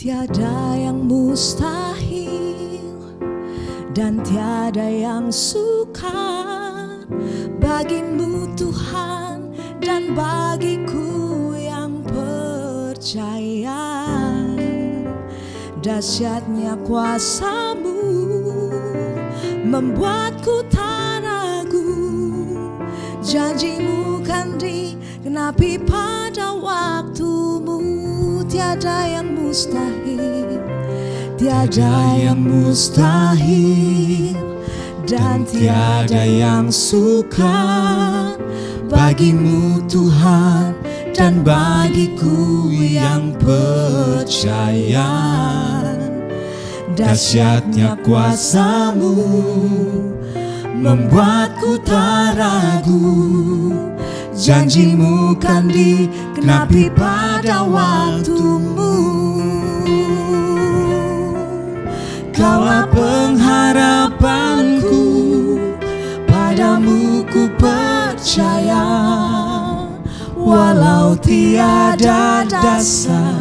Tiada yang mustahil dan tiada yang sukar bagimu Tuhan dan bagiku yang percaya. Dahsyatnya kuasa-Mu membuatku tak ragu. Janji-Mu kan digenapi pada waktu-Mu. Tiada yang mustahil, tiada yang mustahil dan tiada yang sukar bagimu Tuhan dan bagiku yang percaya. Dahsyatnya kuasa-Mu membuatku tak ragu. Janji-Mu kan digenapi pada waktu-Mu. Kaulah pengharapanku, padamu ku percaya. Walau tiada dasar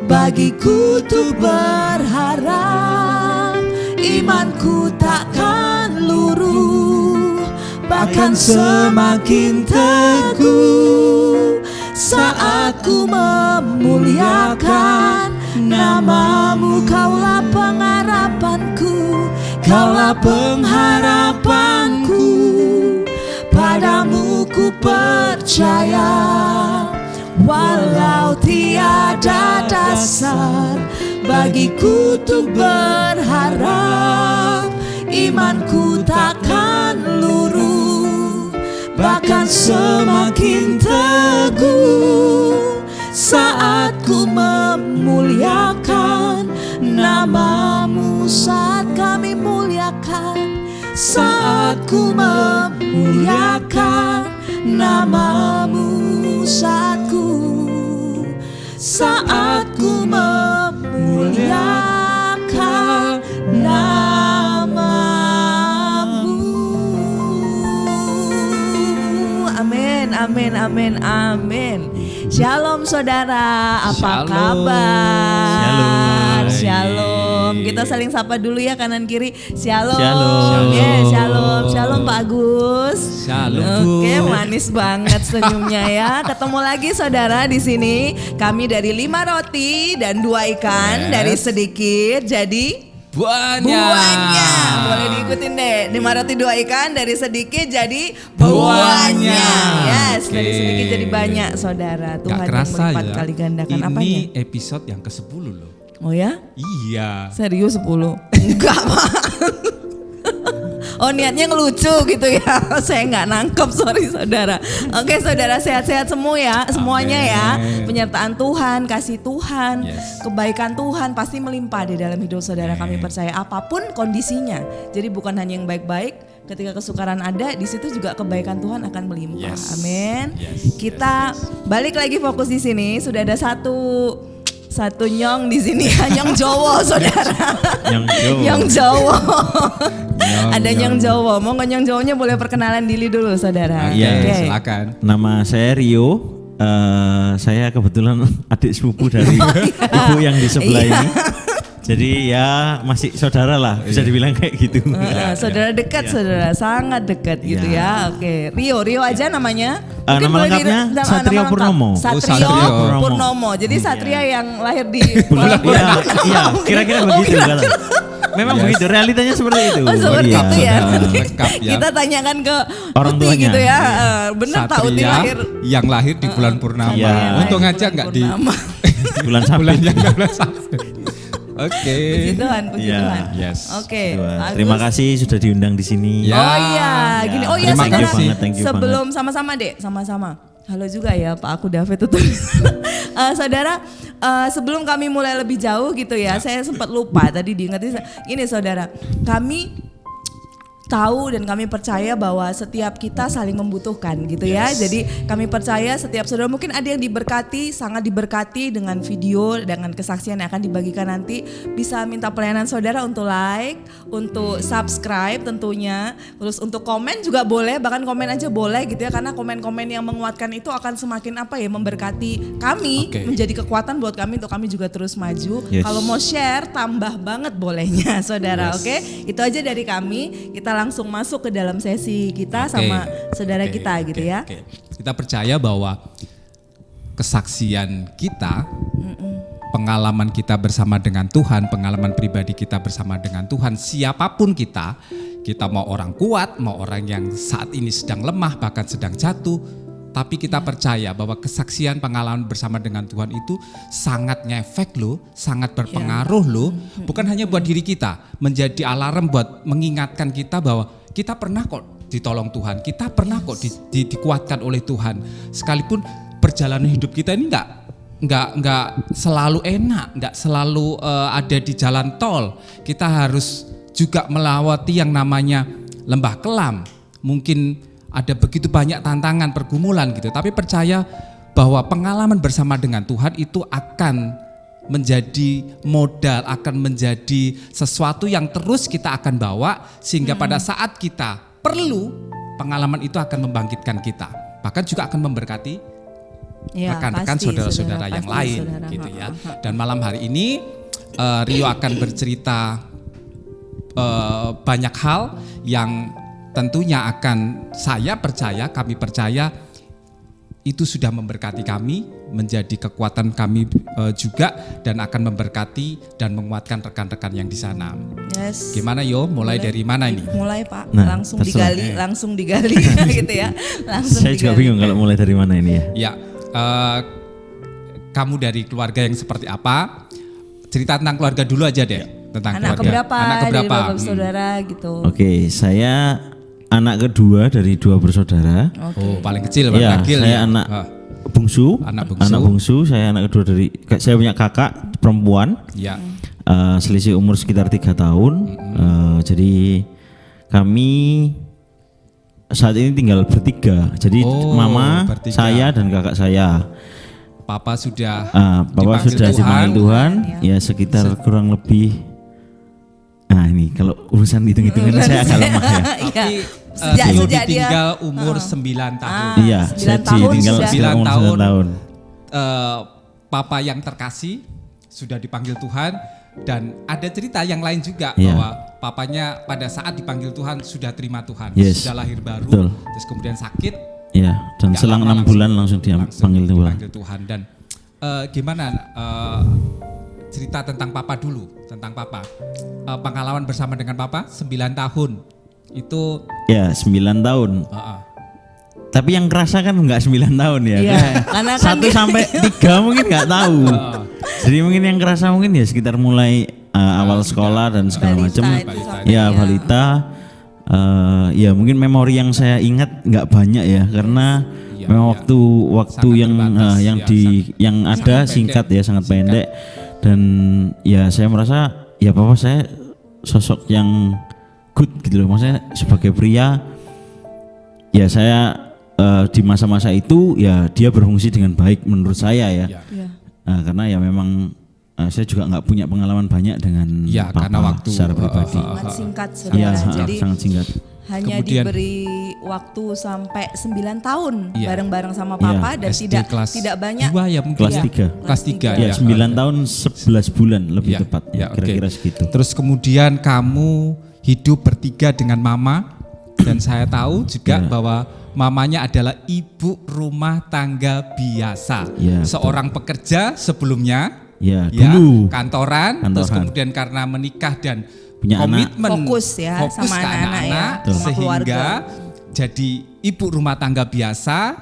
bagiku tuh berharap, imanku takkan luruh, bahkan semakin teguh saat ku memuliakan nama-Mu. Kaulah pengharapanku, kaulah pengharapanku, padamu ku percaya. Walau tiada dasar bagiku untuk berharap, imanku takkan luruh, bahkan semakin teguh saat ku memuliakan nama-Mu. Saat kami muliakan, saat ku memuliakan nama-Mu. Saat ku memuliakan nama-Mu. Amin, amin, amin, amin. Shalom saudara, apa kabar? Shalom. Shalom. Kita saling sapa dulu ya, kanan kiri. Shalom. Shalom. Shalom. Shalom Pak Agus. Shalom. Oke, manis banget senyumnya ya. Ketemu lagi saudara di sini. Kami dari 5 roti dan 2 ikan, dari sedikit jadi buahnya. Boleh diikutin deh. 5 roti 2 ikan, dari sedikit jadi buahnya. Yes, dari sedikit jadi banyak saudara. Tuhan yang melipat kali gandakan. Ini apanya? episode yang ke-10 loh. Oh ya? Iya. Serius 10? Enggak Pak. Oh niatnya ngelucu gitu ya. Saya nggak nangkep, sorry saudara. Oke saudara, sehat-sehat semua ya, semuanya ya. Penyertaan Tuhan, kasih Tuhan, kebaikan Tuhan pasti melimpah di dalam hidup saudara. Kami percaya apapun kondisinya. Jadi bukan hanya yang baik-baik, ketika kesukaran ada, di situ juga kebaikan Tuhan akan melimpah. Amin. Kita balik lagi fokus di sini. Sudah ada satu nyong di sini, nyong Jowo saudara. Nyong Jowo. Ada nyong Jowo. Mau nyong Jowonya boleh perkenalan diri dulu saudara. Iya, silakan. Nama saya Rio. Saya kebetulan adik sepupu dari ibu yang di sebelah ini. Jadi ya masih saudara lah, bisa dibilang kayak gitu. Saudara dekat, saudara sangat dekat gitu ya. Oke, Rio aja namanya. Nama lengkapnya Satrio Purnomo. Satrio Purnomo. Jadi Satria yang lahir di bulan. Iya, kira-kira begitu kan. Memang begitu, realitanya seperti itu. Oh seperti itu ya. Lengkap ya. Kita tanyakan ke orang Uti tuanya gitu ya. Benar tak Uti lahir yang lahir di bulan purnama. Untung aja nggak di bulan Sabit. Oke. Puji Tuhan. Yes. Oke. Terima kasih sudah diundang di sini. Oh iya, gini. Oh iya Terima saudara. kasih. Sebelum sama-sama Dek, sama-sama. Halo juga ya Pak, aku David tutup. Saudara, sebelum kami mulai lebih jauh gitu ya, saya sempat lupa tadi diingetin. Ini saudara, kami tahu dan kami percaya bahwa setiap kita saling membutuhkan gitu ya. Jadi kami percaya setiap saudara mungkin ada yang diberkati, sangat diberkati dengan video, dengan kesaksian yang akan dibagikan nanti. Bisa minta pelayanan saudara untuk like, untuk subscribe tentunya. Terus untuk komen juga boleh, bahkan komen aja boleh gitu ya. Karena komen-komen yang menguatkan itu akan semakin memberkati kami, menjadi kekuatan buat kami untuk kami juga terus maju. Kalau mau share tambah banget bolehnya saudara, oke? Itu aja dari kami. Kita langsung masuk ke dalam sesi kita sama saudara kita gitu ya. Kita percaya bahwa kesaksian kita, pengalaman kita bersama dengan Tuhan, pengalaman pribadi kita bersama dengan Tuhan, siapapun kita mau orang kuat, mau orang yang saat ini sedang lemah, bahkan sedang jatuh, tapi kita percaya bahwa kesaksian pengalaman bersama dengan Tuhan itu sangat ngefek loh, sangat berpengaruh loh. Bukan hanya buat diri kita, menjadi alarm buat mengingatkan kita bahwa kita pernah kok ditolong Tuhan, kita pernah kok dikuatkan oleh Tuhan. Sekalipun perjalanan hidup kita ini nggak selalu enak, nggak selalu ada di jalan tol. Kita harus juga melewati yang namanya lembah kelam. Mungkin ada begitu banyak tantangan, pergumulan gitu. Tapi percaya bahwa pengalaman bersama dengan Tuhan itu akan menjadi modal, akan menjadi sesuatu yang terus kita akan bawa. Sehingga pada saat kita perlu, pengalaman itu akan membangkitkan kita. Bahkan juga akan memberkati rekan-rekan saudara-saudara yang lain gitu ya. Dan malam hari ini Rio akan bercerita banyak hal yang tentunya akan kami percaya itu sudah memberkati kami, menjadi kekuatan kami juga, dan akan memberkati dan menguatkan rekan-rekan yang di sana. Gimana mulai dari mana ini? Mulai Pak, langsung digali gitu ya. Saya juga bingung kalau mulai dari mana ini ya. Ya, kamu dari keluarga yang seperti apa? Cerita tentang keluarga dulu aja deh. Tentang anak keluarga. Anak keberapa dari bapak saudara gitu. Oke, saya anak kedua dari 2 bersaudara. Oh, paling kecil, ya, saya anak bungsu. Anak bungsu, saya anak kedua saya punya kakak perempuan. Ya. Selisih umur sekitar 3 tahun. Jadi kami saat ini tinggal bertiga. Jadi mama, saya dan kakak saya. Papa sudah dipanggil Tuhan. Ya sekitar kurang lebih. Nah ini kalau urusan hitung-hitungan saya agak lemah ya. Tapi sejak tinggal umur 9 tahun. Iya, saya tinggal 9 tahun. Papa yang terkasih sudah dipanggil Tuhan, dan ada cerita yang lain juga bahwa papanya pada saat dipanggil Tuhan sudah terima Tuhan, sudah lahir baru, terus kemudian sakit. Ya, dan selang 6 bulan langsung dipanggil Tuhan. Dan gimana cerita tentang Papa dulu, tentang Papa. Pengalaman bersama dengan Papa 9 tahun. Itu ya 9 tahun. Tapi yang kerasa kan enggak 9 tahun ya. Karena 1 sampai 3 mungkin enggak tahu. Jadi mungkin yang kerasa mungkin ya sekitar mulai awal sekolah dan segala macam. Ya, balita. Ya mungkin memori yang saya ingat enggak banyak ya, karena memang waktu yang ada singkat ya, sangat pendek. Dan ya saya merasa ya Papa saya sosok yang good gitu loh, maksudnya sebagai pria ya saya di masa-masa itu ya dia berfungsi dengan baik menurut saya ya. Karena ya memang saya juga nggak punya pengalaman banyak dengan Papa karena waktu secara pribadi. Sangat singkat saudara, jadi sangat singkat. Hanya diberi waktu sampai 9 tahun bareng-bareng sama Papa dan tidak banyak. Kelas 3. Ya, 9 tahun 11 bulan lebih tepat ya, kira-kira segitu. Terus kemudian kamu hidup bertiga dengan mama, dan saya tahu juga bahwa mamanya adalah ibu rumah tangga biasa. Seorang pekerja sebelumnya. Dulu kantoran, terus kemudian karena menikah dan punya komitmen fokus sama ke anak-anak sehingga jadi ibu rumah tangga biasa,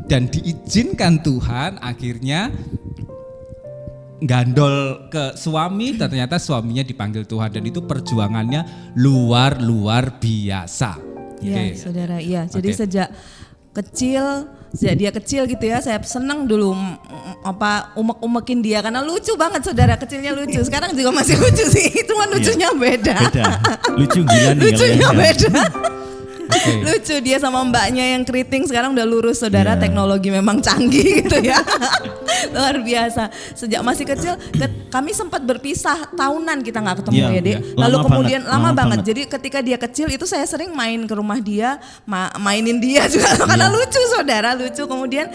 dan diizinkan Tuhan akhirnya gandol ke suami, dan ternyata suaminya dipanggil Tuhan, dan itu perjuangannya luar biasa. Saudara, jadi sejak kecil sejak dia kecil gitu ya, saya seneng dulu umek-umekin dia karena lucu banget, saudara kecilnya lucu. Sekarang juga masih lucu sih, cuma lucunya beda. Lucu gila nih. Lucunya beda. Oke. Lucu dia sama mbaknya yang keriting sekarang udah lurus, saudara. Teknologi memang canggih gitu ya. Luar biasa. Sejak masih kecil kami sempat berpisah tahunan, kita nggak ketemu ya Dek. Lalu kemudian lama banget. Jadi ketika dia kecil itu saya sering main ke rumah dia, mainin dia juga karena lucu, saudara, lucu. Kemudian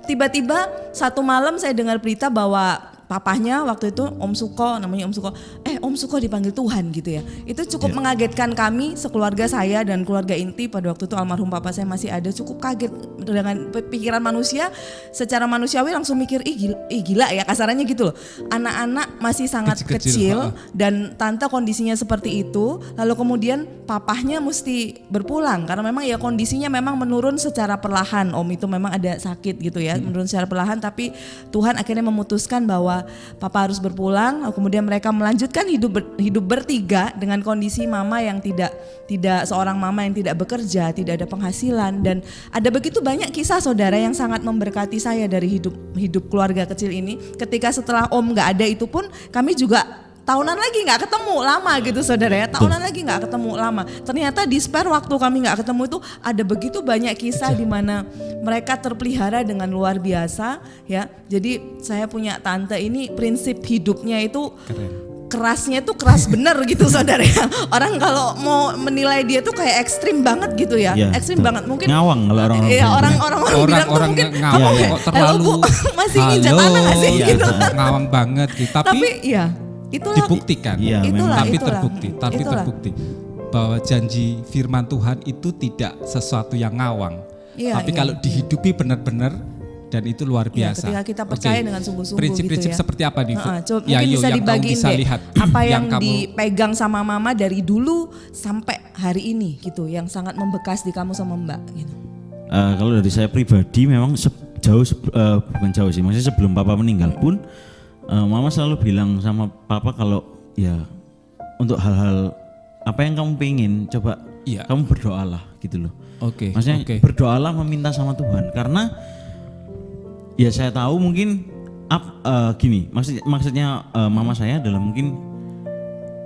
tiba-tiba satu malam saya dengar berita bahwa papahnya waktu itu Om Suko, namanya Om Suko. Om Suko dipanggil Tuhan gitu ya. Itu cukup mengagetkan kami sekeluarga, saya dan keluarga inti pada waktu itu almarhum papa saya masih ada, cukup kaget dengan pikiran manusia. Secara manusiawi langsung mikir gila ya, kasarannya gitu loh. Anak-anak masih sangat kecil dan tante kondisinya seperti itu. Lalu kemudian papahnya mesti berpulang karena memang ya kondisinya memang menurun secara perlahan. Om itu memang ada sakit gitu ya, menurun secara perlahan, tapi Tuhan akhirnya memutuskan bahwa papa harus berpulang. Kemudian mereka melanjutkan hidup bertiga dengan kondisi mama yang tidak seorang mama yang tidak bekerja, tidak ada penghasilan, dan ada begitu banyak kisah, saudara, yang sangat memberkati saya dari hidup keluarga kecil ini. Ketika setelah Om nggak ada itu pun kami juga tahunan lagi nggak ketemu lama gitu, saudara ya. Tahunan lagi nggak ketemu lama. Ternyata di spare waktu kami nggak ketemu itu ada begitu banyak kisah di mana mereka terpelihara dengan luar biasa ya. Jadi saya punya tante ini prinsip hidupnya itu kerasnya tuh keras bener gitu, saudara ya. Orang kalau mau menilai dia tuh kayak ekstrim banget gitu ya, ekstrim banget. Mungkin ngawang kalau orang-orang. Iya, orang bilang tuh mungkin ngawang kok terlalu masih nginjak tanah nggak sih gitu kan. Ngawang banget gitu. Tapi iya, itulah dibuktikan. Tapi terbukti bahwa janji firman Tuhan itu tidak sesuatu yang ngawang. Tapi kalau dihidupi benar-benar, dan itu luar biasa. Ketika kita percaya dengan sungguh-sungguh Prinsip-prinsip gitu ya. seperti apa nih? Mungkin bisa dibagiin deh apa yang dipegang sama mama dari dulu sampai hari ini gitu, yang sangat membekas di kamu sama Mbak gitu. Kalau dari saya pribadi memang bukan jauh sih, maksudnya sebelum papa meninggal pun mama selalu bilang sama papa kalau ya untuk hal-hal apa yang kamu pengen coba kamu berdoalah gitu loh. Maksudnya berdoalah meminta sama Tuhan, karena ya saya tahu mungkin gini, maksudnya mama saya adalah mungkin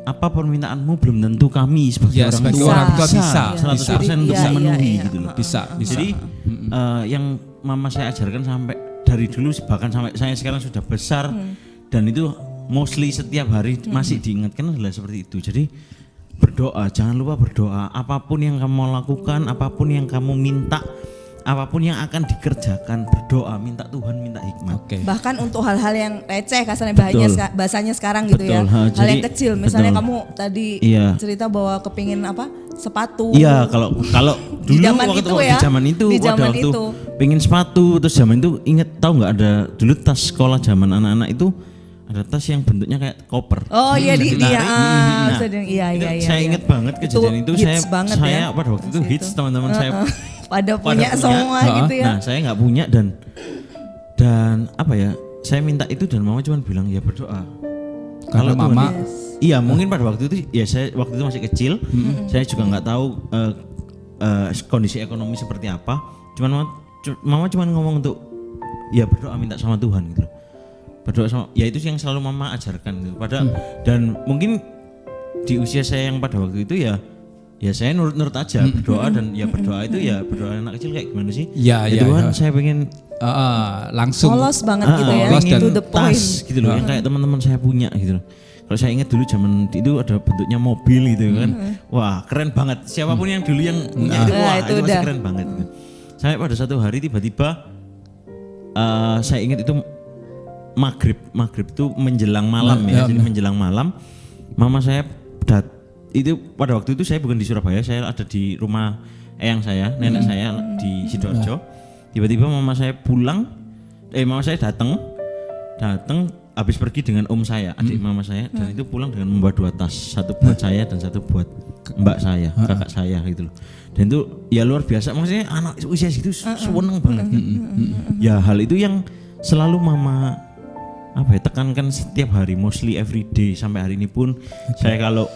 apa permintaanmu belum tentu kami sebagai orang tua bisa 100% untuk memenuhi gitu loh. Bisa. Jadi yang mama saya ajarkan sampai dari dulu bahkan sampai saya sekarang sudah besar dan itu mostly setiap hari masih diingatkan adalah seperti itu. Jadi berdoa, jangan lupa berdoa. Apapun yang kamu lakukan, apapun yang kamu minta, apapun yang akan dikerjakan, berdoa, minta Tuhan, minta hikmat. Bahkan untuk hal-hal yang receh, kasarnya bahasanya sekarang gitu ya. Hal yang kecil, misalnya kamu tadi cerita bahwa kepingin apa? Sepatu. Iya, kalau dulu waktu zaman itu pengen sepatu, terus zaman itu inget tahu nggak ada dulu tas sekolah zaman anak-anak itu ada tas yang bentuknya kayak koper. Oh iya iya. Saya inget banget kejadian itu. Saya pada waktu itu hits, teman-teman saya pada punya semua gitu ya. Nah saya nggak punya dan apa ya, saya minta itu dan mama cuma bilang ya berdoa. Kalau mama iya mungkin pada waktu itu ya saya waktu itu masih kecil, saya juga nggak tahu kondisi ekonomi seperti apa. Mama cuma ngomong untuk ya berdoa minta sama Tuhan gitu. Berdoa sama, ya itu yang selalu mama ajarkan gitu. Dan mungkin di usia saya yang pada waktu itu ya saya nurut aja berdoa, dan ya berdoa itu ya berdoa anak kecil kayak gimana sih? Ya Tuhan, saya pengen langsung polos banget gitu ya, to the point gitu loh, yang kayak teman-teman saya punya gitu loh. Kalau saya ingat dulu zaman itu ada bentuknya mobil gitu kan, wah keren banget. Siapapun yang dulu yang punya itu masih keren banget. Gitu. Sampai pada satu hari tiba-tiba saya ingat itu maghrib itu menjelang malam ya, jadi menjelang malam mama saya itu pada waktu itu saya bukan di Surabaya, saya ada di rumah eyang saya, nenek saya di Sidoarjo. Tiba-tiba mama saya datang habis pergi dengan om saya, adik mama saya, dan itu pulang dengan membawa 2 tas, satu buat saya dan satu buat mbak saya, kakak saya gitu loh. Dan itu ya luar biasa, maksudnya anak usia segitu seneng banget. Ya hal itu yang selalu mama tekankan setiap hari, mostly every day sampai hari ini pun. Saya kalau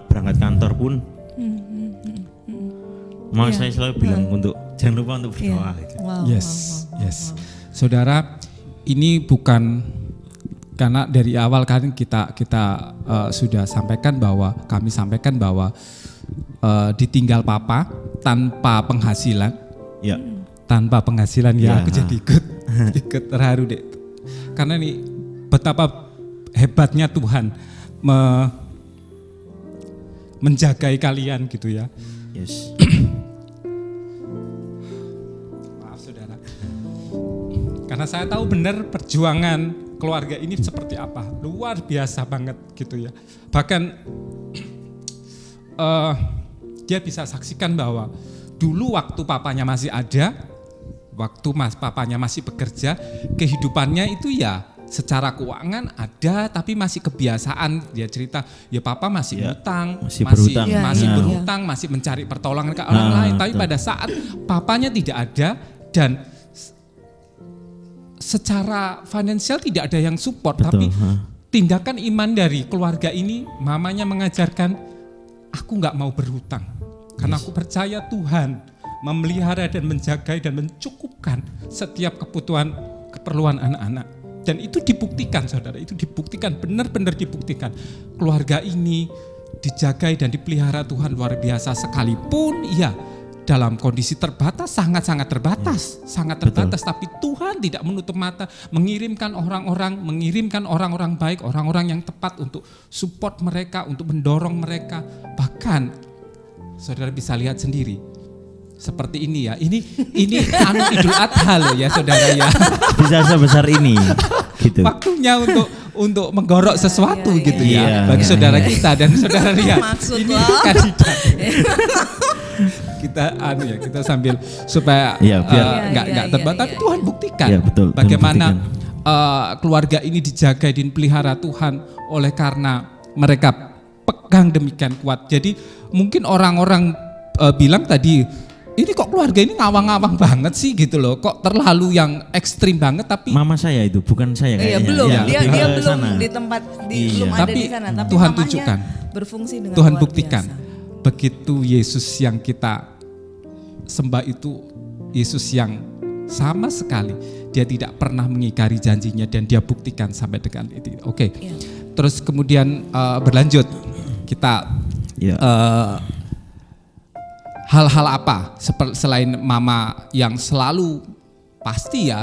berangkat kantor pun mama saya selalu bilang untuk jangan lupa untuk berdoa. Iya. Gitu. Wow, Yes, wow. yes. Saudara, ini bukan karena dari awal kan kita sudah sampaikan bahwa kami sampaikan bahwa ditinggal papa tanpa penghasilan. Ya. Tanpa penghasilan ya, Ya. aku jadi ikut terharu deh. Karena nih betapa hebatnya Tuhan menjagai kalian gitu ya. Yes. Maaf saudara. Karena saya tahu benar perjuangan keluarga ini seperti apa. Luar biasa banget gitu ya. Bahkan dia bisa saksikan bahwa dulu waktu papanya masih ada, waktu papanya masih bekerja, kehidupannya itu ya secara keuangan ada, tapi masih kebiasaan. Dia cerita, ya papa masih Ya, utang, masih berhutang. Ya, masih ya. berhutang, masih mencari pertolongan ke orang lain. Tapi betul. pada saat papanya tidak ada dan secara finansial tidak ada yang support, Betul, tapi tindakan iman dari keluarga ini, mamanya mengajarkan, aku nggak mau berhutang, karena aku percaya Tuhan memelihara dan menjaga dan mencukupkan setiap keperluan anak-anak. Dan itu dibuktikan saudara, itu dibuktikan, benar-benar dibuktikan. Keluarga ini dijagai dan dipelihara Tuhan luar biasa, sekalipun ya dalam kondisi terbatas, sangat-sangat terbatas, sangat terbatas. Tapi Tuhan tidak menutup mata, mengirimkan orang-orang baik, orang-orang yang tepat untuk support mereka, untuk mendorong mereka. Bahkan saudara bisa lihat sendiri, seperti ini ya, ini Idul Adha loh ya saudara ya. Bisa sebesar ini gitu. Waktunya untuk menggorok sesuatu iya, gitu iya. ya bagi Iya, saudara iya. kita dan saudara lihat. Maksud Ini lo. kandidat. kita sambil supaya Iya, biar nggak terbatas. Tapi Tuhan buktikan Iya, betul, Tuhan bagaimana buktikan. keluarga ini dijaga dan pelihara Tuhan oleh karena mereka pegang demikian kuat. Jadi mungkin orang-orang bilang tadi, ini kok keluarga ini ngawang-ngawang banget sih gitu loh, kok terlalu yang ekstrim banget. Tapi Mama saya itu, bukan saya Iya, kayaknya. belum. Ya, Dia lebih ke belum sana. di tempat Iya. belum ada Tapi di sana, tapi Tuhan mamanya tunjukkan. berfungsi dengan Tuhan luar buktikan, biasa. begitu Yesus yang kita sembah itu Yesus yang sama sekali dia tidak pernah mengingkari janjinya, dan dia buktikan sampai dengan itu. Oke. Iya. Terus kemudian berlanjut kita Iya. hal-hal apa selain mama yang selalu pasti ya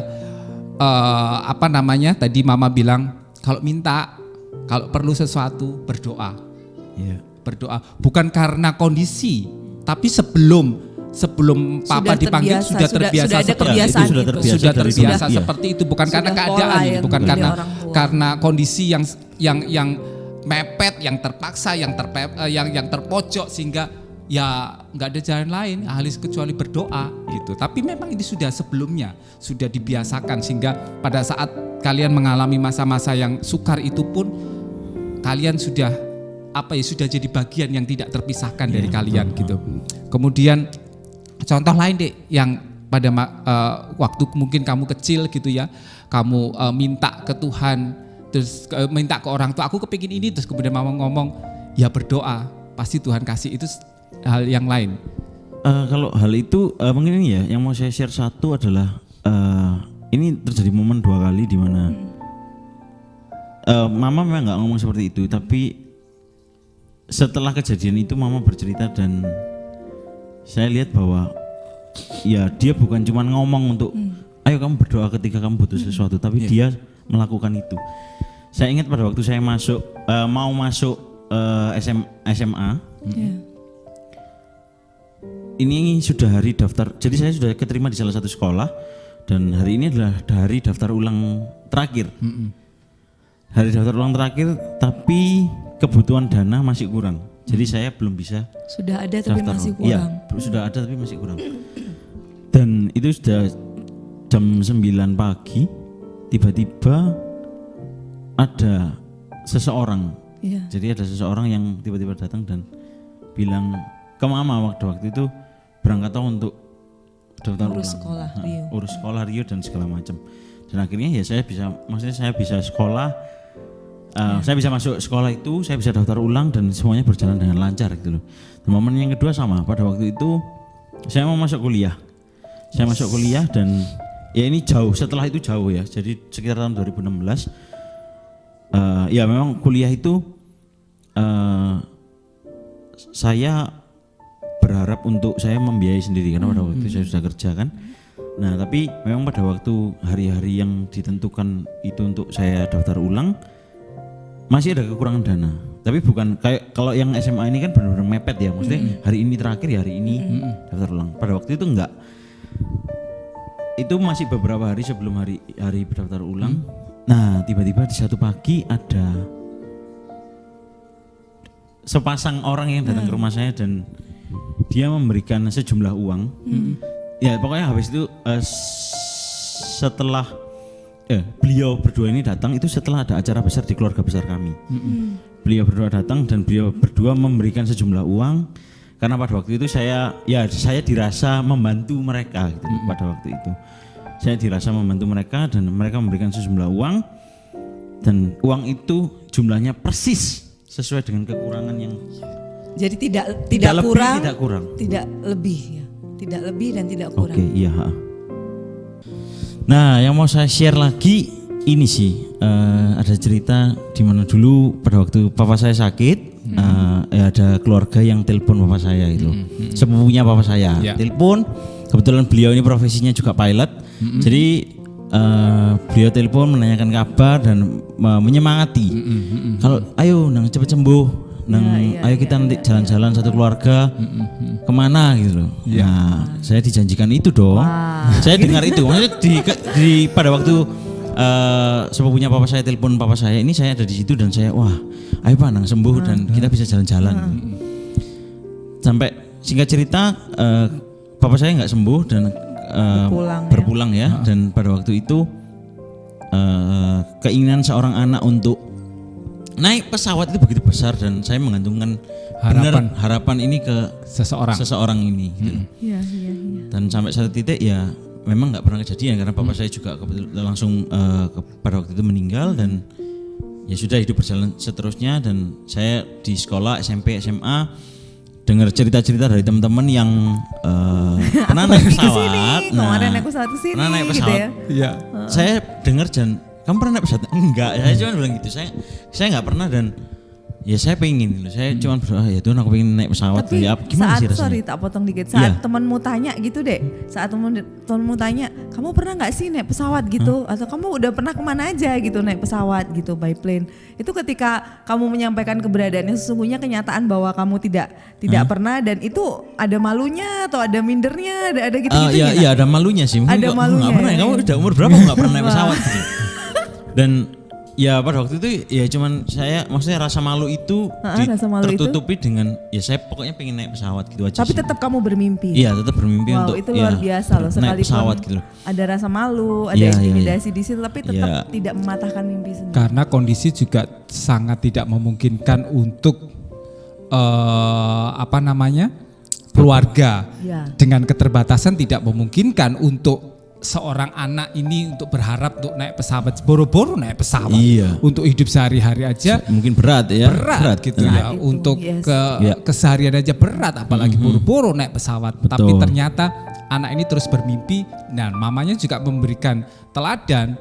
tadi mama bilang kalau minta, kalau perlu sesuatu berdoa. Iya. Berdoa bukan karena kondisi, tapi sebelum papa Sudah dipanggil terbiasa, sudah terbiasa sudah ada seperti kebiasaan itu. Sudah itu. terbiasa sudah dari terbiasa dulu, iya. seperti itu, bukan karena Sudah keadaan, pola yang bukan dari karena orang tua. karena kondisi yang mepet, yang terpaksa, yang terpojok sehingga ya nggak ada jalan lain halis kecuali berdoa gitu. Tapi memang ini sudah sebelumnya sudah dibiasakan, sehingga pada saat kalian mengalami masa-masa yang sukar itu pun kalian sudah jadi bagian yang tidak terpisahkan dari kalian gitu. Kemudian contoh lain deh, yang pada waktu mungkin kamu kecil gitu ya, kamu minta ke Tuhan, terus minta ke orang tua, aku kepingin ini, terus kemudian mama ngomong ya berdoa, pasti Tuhan kasih. Itu hal yang lain. Kalau hal itu mungkin ini ya, yang mau saya share satu adalah ini terjadi momen 2 kali di mana mama memang nggak ngomong seperti itu, tapi setelah kejadian itu mama bercerita dan saya lihat bahwa ya dia bukan cuma ngomong untuk ayo kamu berdoa ketika kamu butuh sesuatu, tapi dia melakukan itu. Saya ingat pada waktu saya mau masuk SMA. Ini sudah hari daftar, jadi saya sudah keterima di salah satu sekolah dan hari ini adalah hari daftar ulang terakhir. Hari daftar ulang terakhir, tapi kebutuhan dana masih kurang. Jadi saya belum bisa Sudah ada tapi daftar. masih Iya, kurang. sudah ada tapi masih kurang. Dan itu sudah jam 9 pagi, tiba-tiba ada seseorang. Iya. Jadi ada seseorang yang tiba-tiba datang dan bilang ke mama waktu itu berangkat untuk daftar Urus ulang. sekolah Rio. Urus sekolah Rio dan segala macam. Dan akhirnya ya saya bisa sekolah, saya bisa masuk sekolah itu, saya bisa daftar ulang dan semuanya berjalan dengan lancar gitu loh. Dan momen yang kedua sama, pada waktu itu saya mau masuk kuliah. Saya masuk kuliah dan ya ini jauh, setelah itu jauh ya. Jadi sekitar tahun 2016. Ya memang kuliah itu saya berharap untuk saya membiayai sendiri karena pada waktu itu saya sudah kerja kan. Nah tapi memang pada waktu hari-hari yang ditentukan itu untuk saya daftar ulang masih ada kekurangan dana. Tapi bukan kayak kalau yang SMA ini kan benar-benar mepet ya, maksudnya hari ini terakhir ya hari ini daftar ulang. Pada waktu itu enggak. Itu masih beberapa hari sebelum hari berdaftar ulang. Nah, tiba-tiba di satu pagi ada sepasang orang yang datang ke rumah saya dan dia memberikan sejumlah uang. Ya, pokoknya habis itu setelah beliau berdua ini datang itu setelah ada acara besar di keluarga besar kami. Beliau berdua datang dan beliau berdua memberikan sejumlah uang. Karena pada waktu itu saya dirasa membantu mereka gitu. Pada waktu itu saya dirasa membantu mereka dan mereka memberikan sejumlah uang dan uang itu jumlahnya persis sesuai dengan kekurangan yang jadi tidak kurang, tidak kurang, tidak lebih ya, tidak lebih dan tidak kurang. Oke, iya. Nah, yang mau saya share lagi ini sih ada cerita di mana dulu pada waktu papa saya sakit. Ada keluarga yang telepon papa saya itu, sepupunya papa saya, telepon. Kebetulan beliau ini profesinya juga pilot, jadi beliau telepon menanyakan kabar dan menyemangati. Kalau ayo nang cepet sembuh, ayo kita nanti jalan-jalan satu keluarga kemana gitu loh. Nah, saya dijanjikan itu dong. Saya dengar itu, maksudnya di pada waktu sepupunya papa saya telepon papa saya ini saya ada di situ dan saya wah ayo Pak nang sembuh dan kita bisa jalan-jalan. Sampai singkat cerita papa saya nggak sembuh dan berpulang ya. Dan pada waktu itu keinginan seorang anak untuk naik pesawat itu begitu besar dan saya menggantungkan harapan ini ke seseorang ini gitu. Dan sampai satu titik ya memang nggak pernah kejadian karena bapak saya juga langsung pada waktu itu meninggal dan ya sudah hidup berjalan seterusnya. Dan saya di sekolah SMP SMA dengar cerita-cerita dari teman-teman yang pernah naik pesawat. Kemarin naik pesawat ke sini. Pernah naik pesawat. Gitu ya? Iya. Saya dengar dan kamu pernah naik pesawat? Enggak, saya cuma bilang gitu. Saya nggak pernah dan ya saya pengen, saya cuma berdoa ya Tuhan aku pengen naik pesawat. Tapi ya, gimana sih rasanya? sorry tak potong dikit. Saat temanmu tanya gitu deh, saat temanmu tanya, kamu pernah nggak sih naik pesawat gitu? Atau kamu udah pernah kemana aja gitu naik pesawat gitu by plane? Itu ketika kamu menyampaikan keberadaan yang sesungguhnya kenyataan bahwa kamu tidak pernah dan itu ada malunya atau ada mindernya, ada gitu-gitu ya? Iya ada malunya sih. Mungkin ada malunya. Nggak pernah. Kamu udah umur berapa nggak pernah naik pesawat? Gitu. Dan ya pada waktu itu ya cuman saya maksudnya rasa malu itu tertutupi dengan ya saya pokoknya pengen naik pesawat gitu aja. Tapi sih. Tetap kamu bermimpi. Iya tetap bermimpi untuk itu luar biasa loh naik pesawat gitu loh. Ada rasa malu, ada intimidasi di situ tapi tetap tidak mematahkan mimpi sendiri. Karena kondisi juga sangat tidak memungkinkan untuk keluarga dengan keterbatasan tidak memungkinkan untuk seorang anak ini untuk berharap untuk naik pesawat, boro-boro naik pesawat untuk hidup sehari-hari aja mungkin berat gitu ya itu, untuk keseharian aja berat apalagi boro-boro naik pesawat. Betul. Tapi ternyata anak ini terus bermimpi dan mamanya juga memberikan teladan,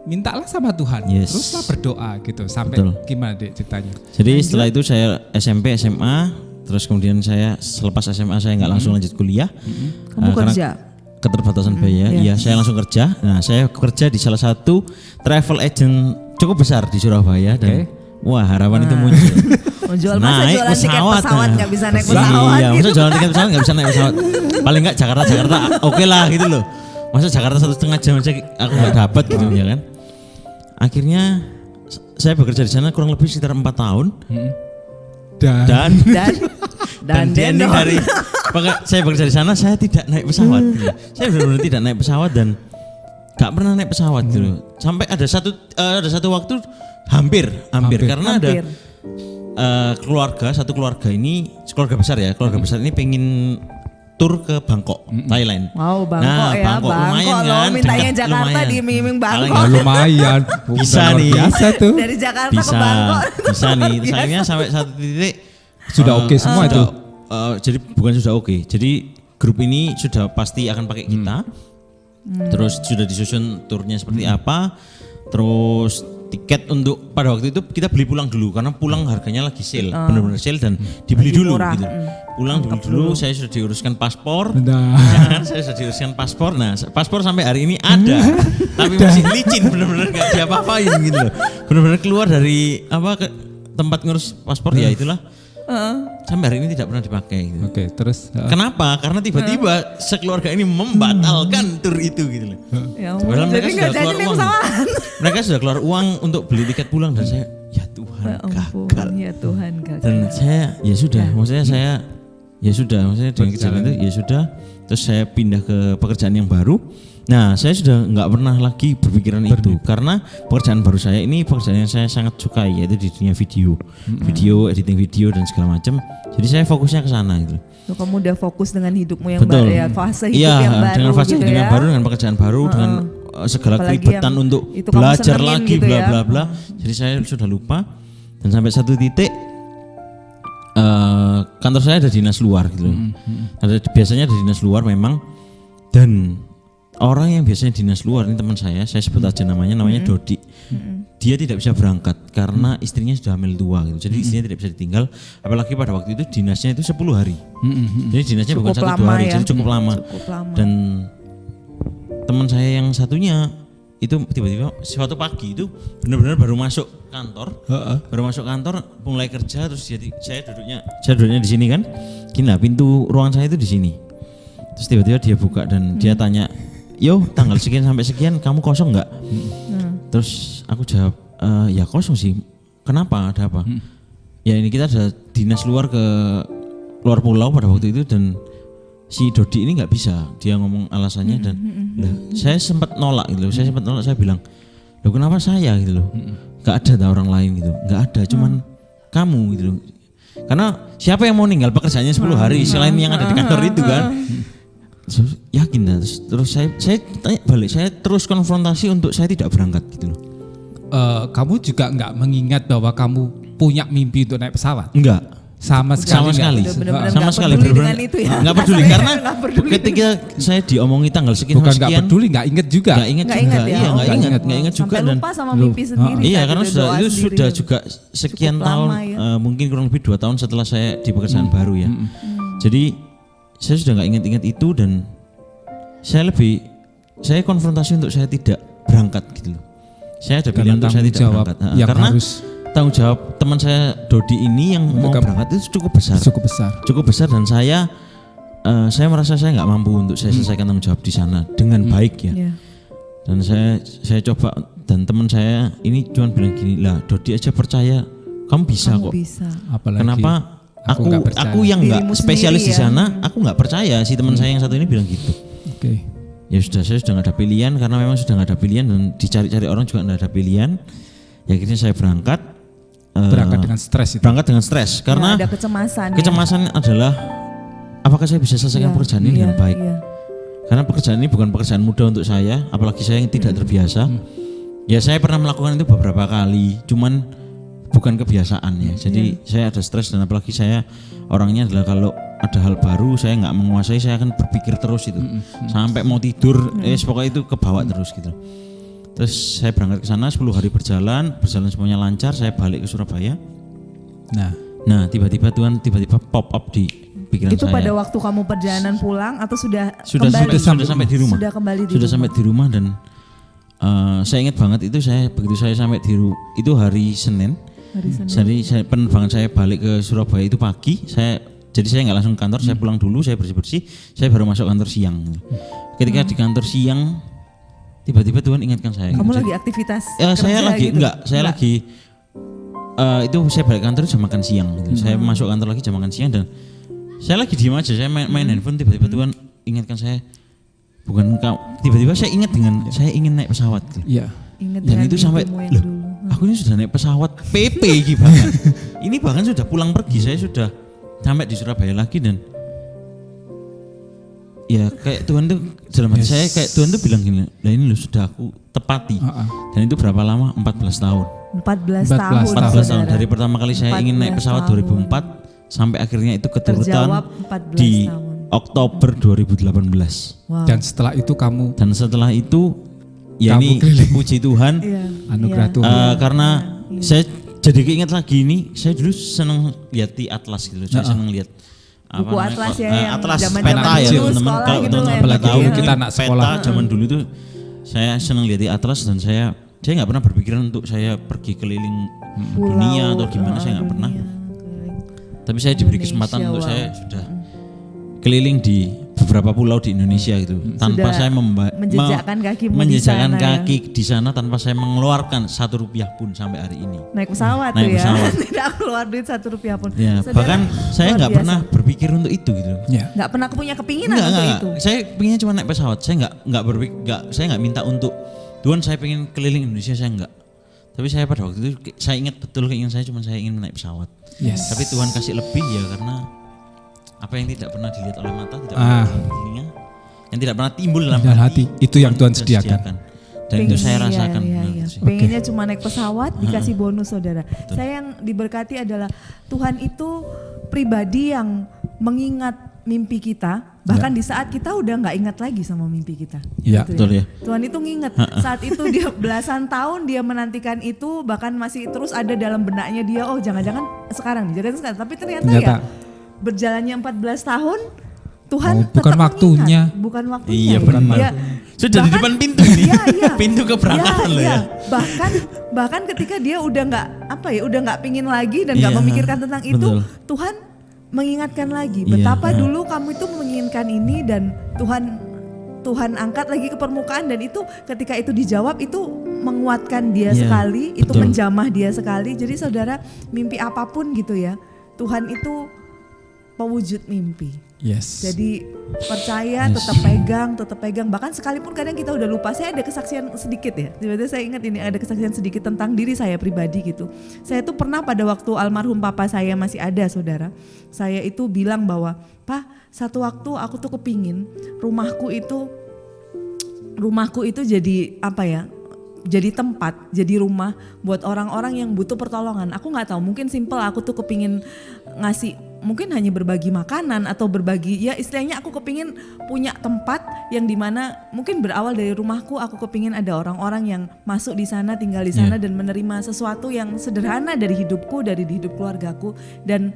mintalah sama Tuhan, teruslah berdoa gitu sampai gimana deh ceritanya. Jadi setelah itu saya SMP SMA terus kemudian saya selepas SMA saya nggak langsung lanjut kuliah. Kamu kerja? Keterbatasan biaya, saya langsung kerja. Nah, saya kerja di salah satu travel agent cukup besar di Surabaya dan wah harapan itu muncul. Jual masa naik jualan tiket pesawat nggak bisa naik pesawat. Iya, gitu. masa jualan tiket pesawat nggak bisa naik pesawat. Paling nggak Jakarta oke lah gitu loh. Masa Jakarta 1,5 jam aja aku nggak dapat gitu ya kan. Akhirnya saya bekerja di sana kurang lebih sekitar 4 tahun. Dan di ending dari saya bekerja di sana saya tidak naik pesawat. Saya benar-benar tidak naik pesawat dan gak pernah naik pesawat gitu. Sampai ada satu waktu hampir. Karena ada satu keluarga ini keluarga besar ini pengen tur ke Bangkok, Thailand. Wow, Bangkok ya. Bangkok lumayan kan. Mintanya Jakarta diiming-iming Bangkok. Lumayan. Bisa nih. Biasa tuh. Dari Jakarta ke Bangkok. Bisa nih. Terus akhirnya sampai satu titik sudah oke semua itu. Jadi bukan sudah oke. Jadi grup ini sudah pasti akan pakai kita. Terus sudah disusun turnya seperti apa. Terus tiket untuk pada waktu itu kita beli pulang dulu karena pulang harganya lagi sale, benar-benar sale dan dibeli lagi dulu murah. gitu. Pulang dulu, saya sudah diuruskan paspor. Saya sudah diuruskan paspor. Nah, paspor sampai hari ini ada, tapi masih licin, benar-benar nggak diapa-apain gitu loh. Benar-benar keluar dari ke tempat ngurus paspor ya itulah. Sampai hari ini tidak pernah dipakai gitu. Oke, terus Kenapa? Karena tiba-tiba sekeluarga ini membatalkan tur itu gitu loh. Ya Padahal ampun, mereka jadi sudah nggak keluar jadi uang. pesawat. Mereka sudah keluar uang untuk beli tiket pulang dan saya ya Tuhan Ya ampun, gagal. ya Tuhan gagal. Dan saya ya sudah, maksudnya saya ya sudah, maksudnya dengan kejadian itu ya sudah. Terus saya pindah ke pekerjaan yang baru. Nah, saya sudah nggak pernah lagi berpikiran itu karena pekerjaan baru saya ini pekerjaan yang saya sangat sukai, yaitu di dunia video, editing video dan segala macam. Jadi saya fokusnya ke sana gitu. Tuh, kamu udah fokus dengan hidupmu yang Betul. baru ya, fase hidup Iya, yang baru dengan fase gitu hidup ya. yang baru, dengan pekerjaan baru, dengan segala Apalagi keribetan yang untuk itu kamu belajar senengin lagi gitu bla ya. bla bla. Jadi saya sudah lupa dan sampai satu titik kantor saya ada dinas luar gitu. Biasanya ada dinas luar memang, dan orang yang biasanya dinas luar ini teman saya sebut aja namanya Dodi. Dia tidak bisa berangkat karena istrinya sudah hamil tua gitu. Jadi istrinya tidak bisa ditinggal, apalagi pada waktu itu dinasnya itu 10 hari. Jadi dinasnya Cukup bukan 1-2 lama hari, ya. jadi cukup lama. Cukup lama. Dan teman saya yang satunya itu tiba-tiba suatu pagi itu benar-benar baru masuk kantor, mulai kerja, terus saya duduknya di sini kan, gini lah, pintu ruangan saya itu di sini. Terus tiba-tiba dia buka dan dia tanya, yo tanggal sekian sampai sekian kamu kosong nggak? Terus aku jawab, ya kosong sih. Kenapa? Ada apa? Ya ini kita ada dinas luar ke luar pulau pada waktu itu dan si Dodi ini nggak bisa. Dia ngomong alasannya dan saya sempat nolak gitu. Saya bilang, loh kenapa saya gitu loh? Nggak ada orang lain gitu. Nggak ada, cuman kamu gitu loh. Karena siapa yang mau ninggal pekerjaannya 10 hari selain yang ada di kantor itu kan? Yakin dah. Terus saya tanya balik, saya terus konfrontasi untuk saya tidak berangkat gitu loh. kamu juga nggak mengingat bahwa kamu punya mimpi untuk naik pesawat? Enggak. Sama sekali. Benar-benar Sama nggak sekali peduli benar-benar dengan itu ya. nggak peduli Rasanya karena nggak peduli. ketika saya diomongi tanggal sekian Bukan sama nggak sekian, peduli, nggak inget juga. nggak ingat Nggak juga, ingat ya. iya nggak Oh, ingat juga sampai dan lupa sama mimpi sendiri. iya tadi karena udah sudah doa itu sendiri. sudah juga sekian Cukup tahun, lama ya. mungkin kurang lebih 2 tahun setelah saya di pekerjaan baru ya. Jadi saya sudah nggak ingat itu dan saya konfrontasi untuk saya tidak berangkat gitu loh. Saya ada pilihan untuk saya tidak berangkat karena tanggung jawab teman saya Dodi ini yang mau berangkat itu cukup besar dan saya merasa saya nggak mampu untuk saya selesaikan tanggung jawab di sana dengan baik ya. Dan saya coba dan teman saya ini cuma bilang gini, lah Dodi aja percaya kamu bisa kok. Apalagi kenapa aku yang nggak spesialis di sana, aku nggak percaya. Si teman saya yang satu ini bilang gitu. Oke. Ya sudah, saya sudah nggak ada pilihan karena memang sudah nggak ada pilihan dan dicari-cari orang juga nggak ada pilihan. Ya akhirnya saya berangkat dengan stres itu. Berangkat dengan stres karena ada kecemasan. Kecemasan adalah apakah saya bisa selesaikan pekerjaan ini dengan baik? Karena pekerjaan ini bukan pekerjaan mudah untuk saya, apalagi saya yang tidak terbiasa. Ya saya pernah melakukan itu beberapa kali, cuman bukan kebiasaan ya. Jadi saya ada stres dan apalagi saya orangnya adalah kalau ada hal baru saya nggak menguasai, saya akan berpikir terus itu sampai mau tidur, pokoknya itu kebawa terus gitu. Terus saya berangkat ke sana 10 hari berjalan semuanya lancar, saya balik ke Surabaya. Nah tiba-tiba Tuhan pop up di pikiran itu saya. pada waktu kamu perjalanan pulang atau sudah sampai di rumah? Sudah kembali di sudah rumah. sampai di rumah dan saya ingat banget itu begitu saya sampai di itu hari Senin. Jadi penerbangan saya balik ke Surabaya itu pagi. Jadi saya nggak langsung ke kantor, saya pulang dulu, saya bersih-bersih, saya baru masuk kantor siang. Ketika di kantor siang, tiba-tiba Tuhan ingatkan saya. Kamu lagi aktivitas? Saya lagi gitu? lagi itu saya balik kantor jam makan siang. Gitu. Saya masuk kantor lagi jam makan siang dan saya lagi diem aja, saya main handphone. Tiba-tiba Tuhan ingatkan saya, bukan kau. Tiba-tiba saya ingat dengan saya ingin naik pesawat. Gitu. Iya. Ingat dan itu sampai loh, aku ini sudah naik pesawat PP gitu bahkan. Ini bahkan sudah pulang pergi, saya sudah sampai di Surabaya lagi dan ya kayak Tuhan tuh dalam hati saya kayak Tuhan tuh bilang gini, lah ini loh sudah aku tepati. Dan itu berapa lama? 14 tahun. 14 tahun dari pertama kali saya ingin naik pesawat 2004 sampai akhirnya itu keturutan Oktober 2018. Wow. Dan setelah itu kamu Dan setelah itu ya Kamu ini keliling. puji Tuhan Iya. anugerah Iya. Tuhan. karena saya jadi keinget lagi ini, saya dulu seneng lihat di atlas gitu. Saya seneng lihat Buku atlas ya, yang atlas zaman-zaman peta ya dulu teman-teman. sekolah Kalau gitu teman-teman ya, pada apalagi tahu kita mungkin anak sekolah. peta zaman dulu itu saya seneng lihat di atlas dan saya nggak pernah berpikiran untuk saya pergi keliling dunia atau gimana, saya nggak pernah. Tapi saya diberi kesempatan Indonesia, untuk wow. saya sudah keliling di beberapa pulau di Indonesia gitu, tanpa Sudah saya menjejakkan kakimu di menjejakkan sana, kaki di sana tanpa saya mengeluarkan Rp1 pun sampai hari ini. Naik pesawat Naik tuh ya. pesawat. Tidak keluar duit Rp1 pun. Ya, Saudara, bahkan saya luar nggak biasa. pernah berpikir untuk itu gitu. Ya. Nggak pernah punya kepinginan Enggak, untuk enggak. itu. Saya pengennya cuma naik pesawat. Saya nggak berpikir, saya nggak minta untuk Tuhan saya pengen keliling Indonesia, saya enggak. Tapi saya pada waktu itu saya ingat betul keinginan saya cuma saya ingin naik pesawat. Yes. Tapi Tuhan kasih lebih ya karena apa yang tidak pernah dilihat oleh mata, tidak pernah dilihat oleh telinga, yang tidak pernah timbul dalam Dalam hati, hati, itu yang Tuhan sudah sediakan. Dan itu saya Pengen, rasakan. iya, benar iya. sih. Pengennya cuma naik pesawat dikasih bonus saudara. Saya yang diberkati adalah Tuhan itu pribadi yang mengingat mimpi kita, bahkan di saat kita udah nggak ingat lagi sama mimpi kita. Ya, Gitu betul ya. Tuhan itu nginget saat itu dia belasan tahun dia menantikan itu, bahkan masih terus ada dalam benaknya dia. Oh jangan-jangan sekarang nih, jangan sekarang. Tapi ternyata ya berjalannya 14 tahun Tuhan Oh, bukan tetap waktunya. mengingat. Bukan waktunya. Iya, ya. benar. Dia- Sudah di bahkan- depan pintu ini. Iya, iya. Pintu keberangkatan loh ya. Bahkan ketika dia udah udah nggak pingin lagi dan nggak Iya, memikirkan tentang itu, betul. Tuhan mengingatkan lagi Iya, betapa iya. dulu kamu itu menginginkan ini dan Tuhan angkat lagi ke permukaan, dan itu ketika itu dijawab itu menguatkan dia Iya, sekali, itu betul. menjamah dia sekali. Jadi saudara, mimpi apapun gitu ya, Tuhan itu pewujud mimpi. Yes. Jadi percaya, tetap pegang. Bahkan sekalipun kadang kita udah lupa. Saya ada kesaksian sedikit ya. Tiba-tiba saya ingat ini ada kesaksian sedikit tentang diri saya pribadi gitu. Saya tuh pernah pada waktu almarhum papa saya masih ada saudara. Saya itu bilang bahwa, "Pak, satu waktu aku tuh kepingin rumahku itu jadi apa ya? Jadi tempat, jadi rumah buat orang-orang yang butuh pertolongan." Aku nggak tahu, mungkin simple, aku tuh kepingin ngasih, mungkin hanya berbagi makanan atau berbagi, ya istilahnya aku kepingin punya tempat yang dimana mungkin berawal dari rumahku, aku kepingin ada orang-orang yang masuk di sana, tinggal di sana dan menerima sesuatu yang sederhana dari hidupku, dari hidup keluargaku. Dan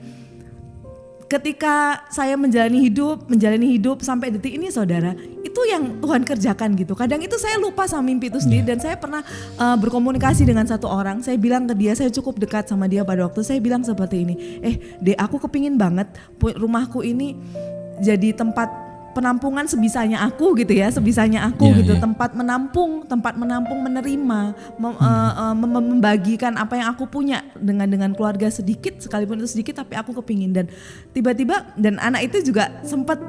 ketika saya menjalani hidup sampai detik ini saudara, itu yang Tuhan kerjakan gitu. Kadang itu saya lupa sama mimpi itu sendiri, dan saya pernah berkomunikasi dengan satu orang. Saya bilang ke dia, saya cukup dekat sama dia pada waktu, saya bilang seperti ini, Dek, aku kepingin banget rumahku ini jadi tempat penampungan sebisanya aku gitu ya, gitu. Tempat menampung, menerima, membagikan apa yang aku punya dengan keluarga sedikit, sekalipun itu sedikit, tapi aku kepingin. Dan tiba-tiba, dan anak itu juga sempat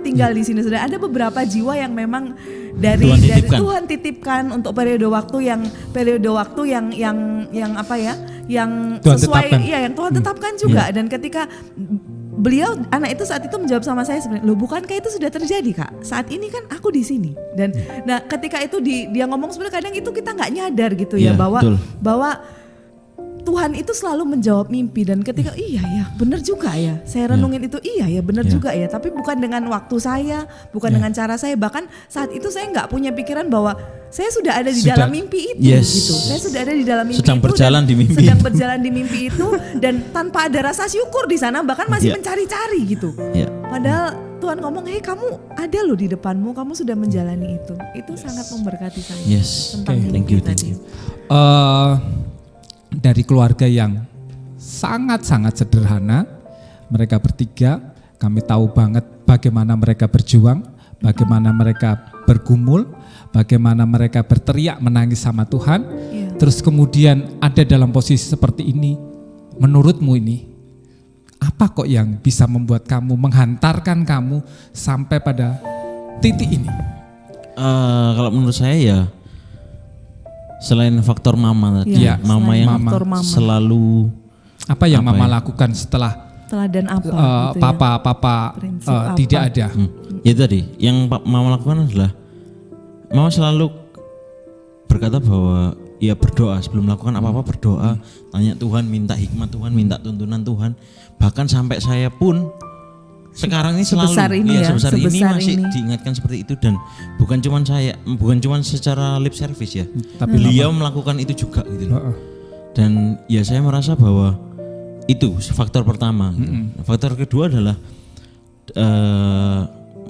tinggal di sini. Sudah ada beberapa jiwa yang memang dari Tuhan titipkan untuk periode waktu yang apa ya, yang Tuhan sesuai, tetapkan. iya, yang Tuhan tetapkan juga. Dan ketika beliau, anak itu saat itu menjawab sama saya sebenarnya, "Loh, bukankah itu sudah terjadi, Kak? Saat ini kan aku di sini." Dan nah ketika itu dia ngomong, sebenarnya kadang itu kita nggak nyadar gitu ya, bahwa Tuhan itu selalu menjawab mimpi. Dan ketika iya ya benar juga ya, saya renungin itu, iya ya benar juga ya, tapi bukan dengan waktu saya, bukan dengan cara saya. Bahkan saat itu saya nggak punya pikiran bahwa saya sudah ada di dalam mimpi itu gitu. Saya sudah ada di dalam mimpi sedang itu, berjalan di mimpi. sedang berjalan di mimpi itu, dan tanpa ada rasa syukur di sana, bahkan masih mencari-cari gitu. Padahal Tuhan ngomong, "Hei, kamu ada loh di depanmu, kamu sudah menjalani itu." Itu sangat memberkati saya. Tentang mimpi tadi. Dari keluarga yang sangat-sangat sederhana, mereka bertiga, kami tahu banget bagaimana mereka berjuang, bagaimana mereka bergumul, bagaimana mereka berteriak menangis sama Tuhan. Terus kemudian ada dalam posisi seperti ini. Menurutmu ini apa kok yang bisa membuat kamu, menghantarkan kamu sampai pada titik ini? Kalau menurut saya ya selain faktor mama tadi, mama yang selalu apa yang mama lakukan setelah teladan apa gitu papa tidak ada. Ya tadi yang mama lakukan adalah mama selalu berkata bahwa ya berdoa, sebelum melakukan apa-apa berdoa, tanya Tuhan, minta hikmat Tuhan, minta tuntunan Tuhan. Bahkan sampai saya pun sekarang ini selalu sebesar ini ya, sebesar ini sebesar masih ini. diingatkan seperti itu, dan bukan cuman secara lip service ya, Tapi beliau melakukan itu juga gitu loh. Dan ya saya merasa bahwa itu faktor pertama gitu. Faktor kedua adalah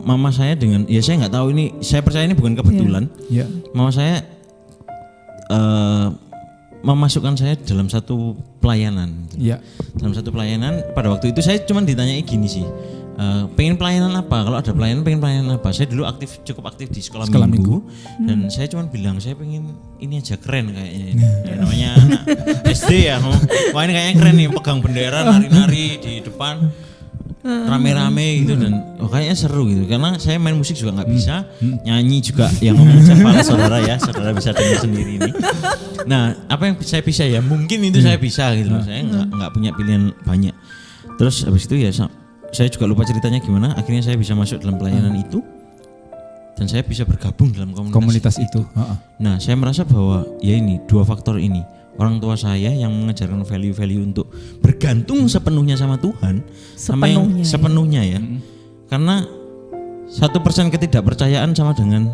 mama saya dengan, ya saya nggak tahu ini, saya percaya ini bukan kebetulan. ya. Mama saya memasukkan saya dalam satu pelayanan. Ya. Dalam satu pelayanan pada waktu itu saya cuma ditanyai gini sih, pengen pelayanan apa? Kalau ada pelayanan pengen pelayanan apa? Saya dulu cukup aktif di sekolah minggu. Dan saya cuma bilang saya pengen ini aja, keren kayaknya ini. Ya, namanya anak SD ya, wah ini kayaknya keren nih, pegang bendera nari-nari di depan rame-rame gitu, dan kayaknya seru gitu, karena saya main musik juga nggak bisa, nyanyi juga yang ngomong siapa saudara ya, saudara bisa dengar sendiri ini. Nah, apa yang saya bisa ya, mungkin itu saya bisa gitu loh. Saya nggak punya pilihan banyak. Terus habis itu ya saya juga lupa ceritanya gimana, akhirnya saya bisa masuk dalam pelayanan itu dan saya bisa bergabung dalam komunitas itu. Nah, saya merasa bahwa ya ini dua faktor ini, orang tua saya yang mengajarkan value-value untuk bergantung sepenuhnya sama Tuhan, sepenuhnya ya. Karena 1% ketidakpercayaan sama dengan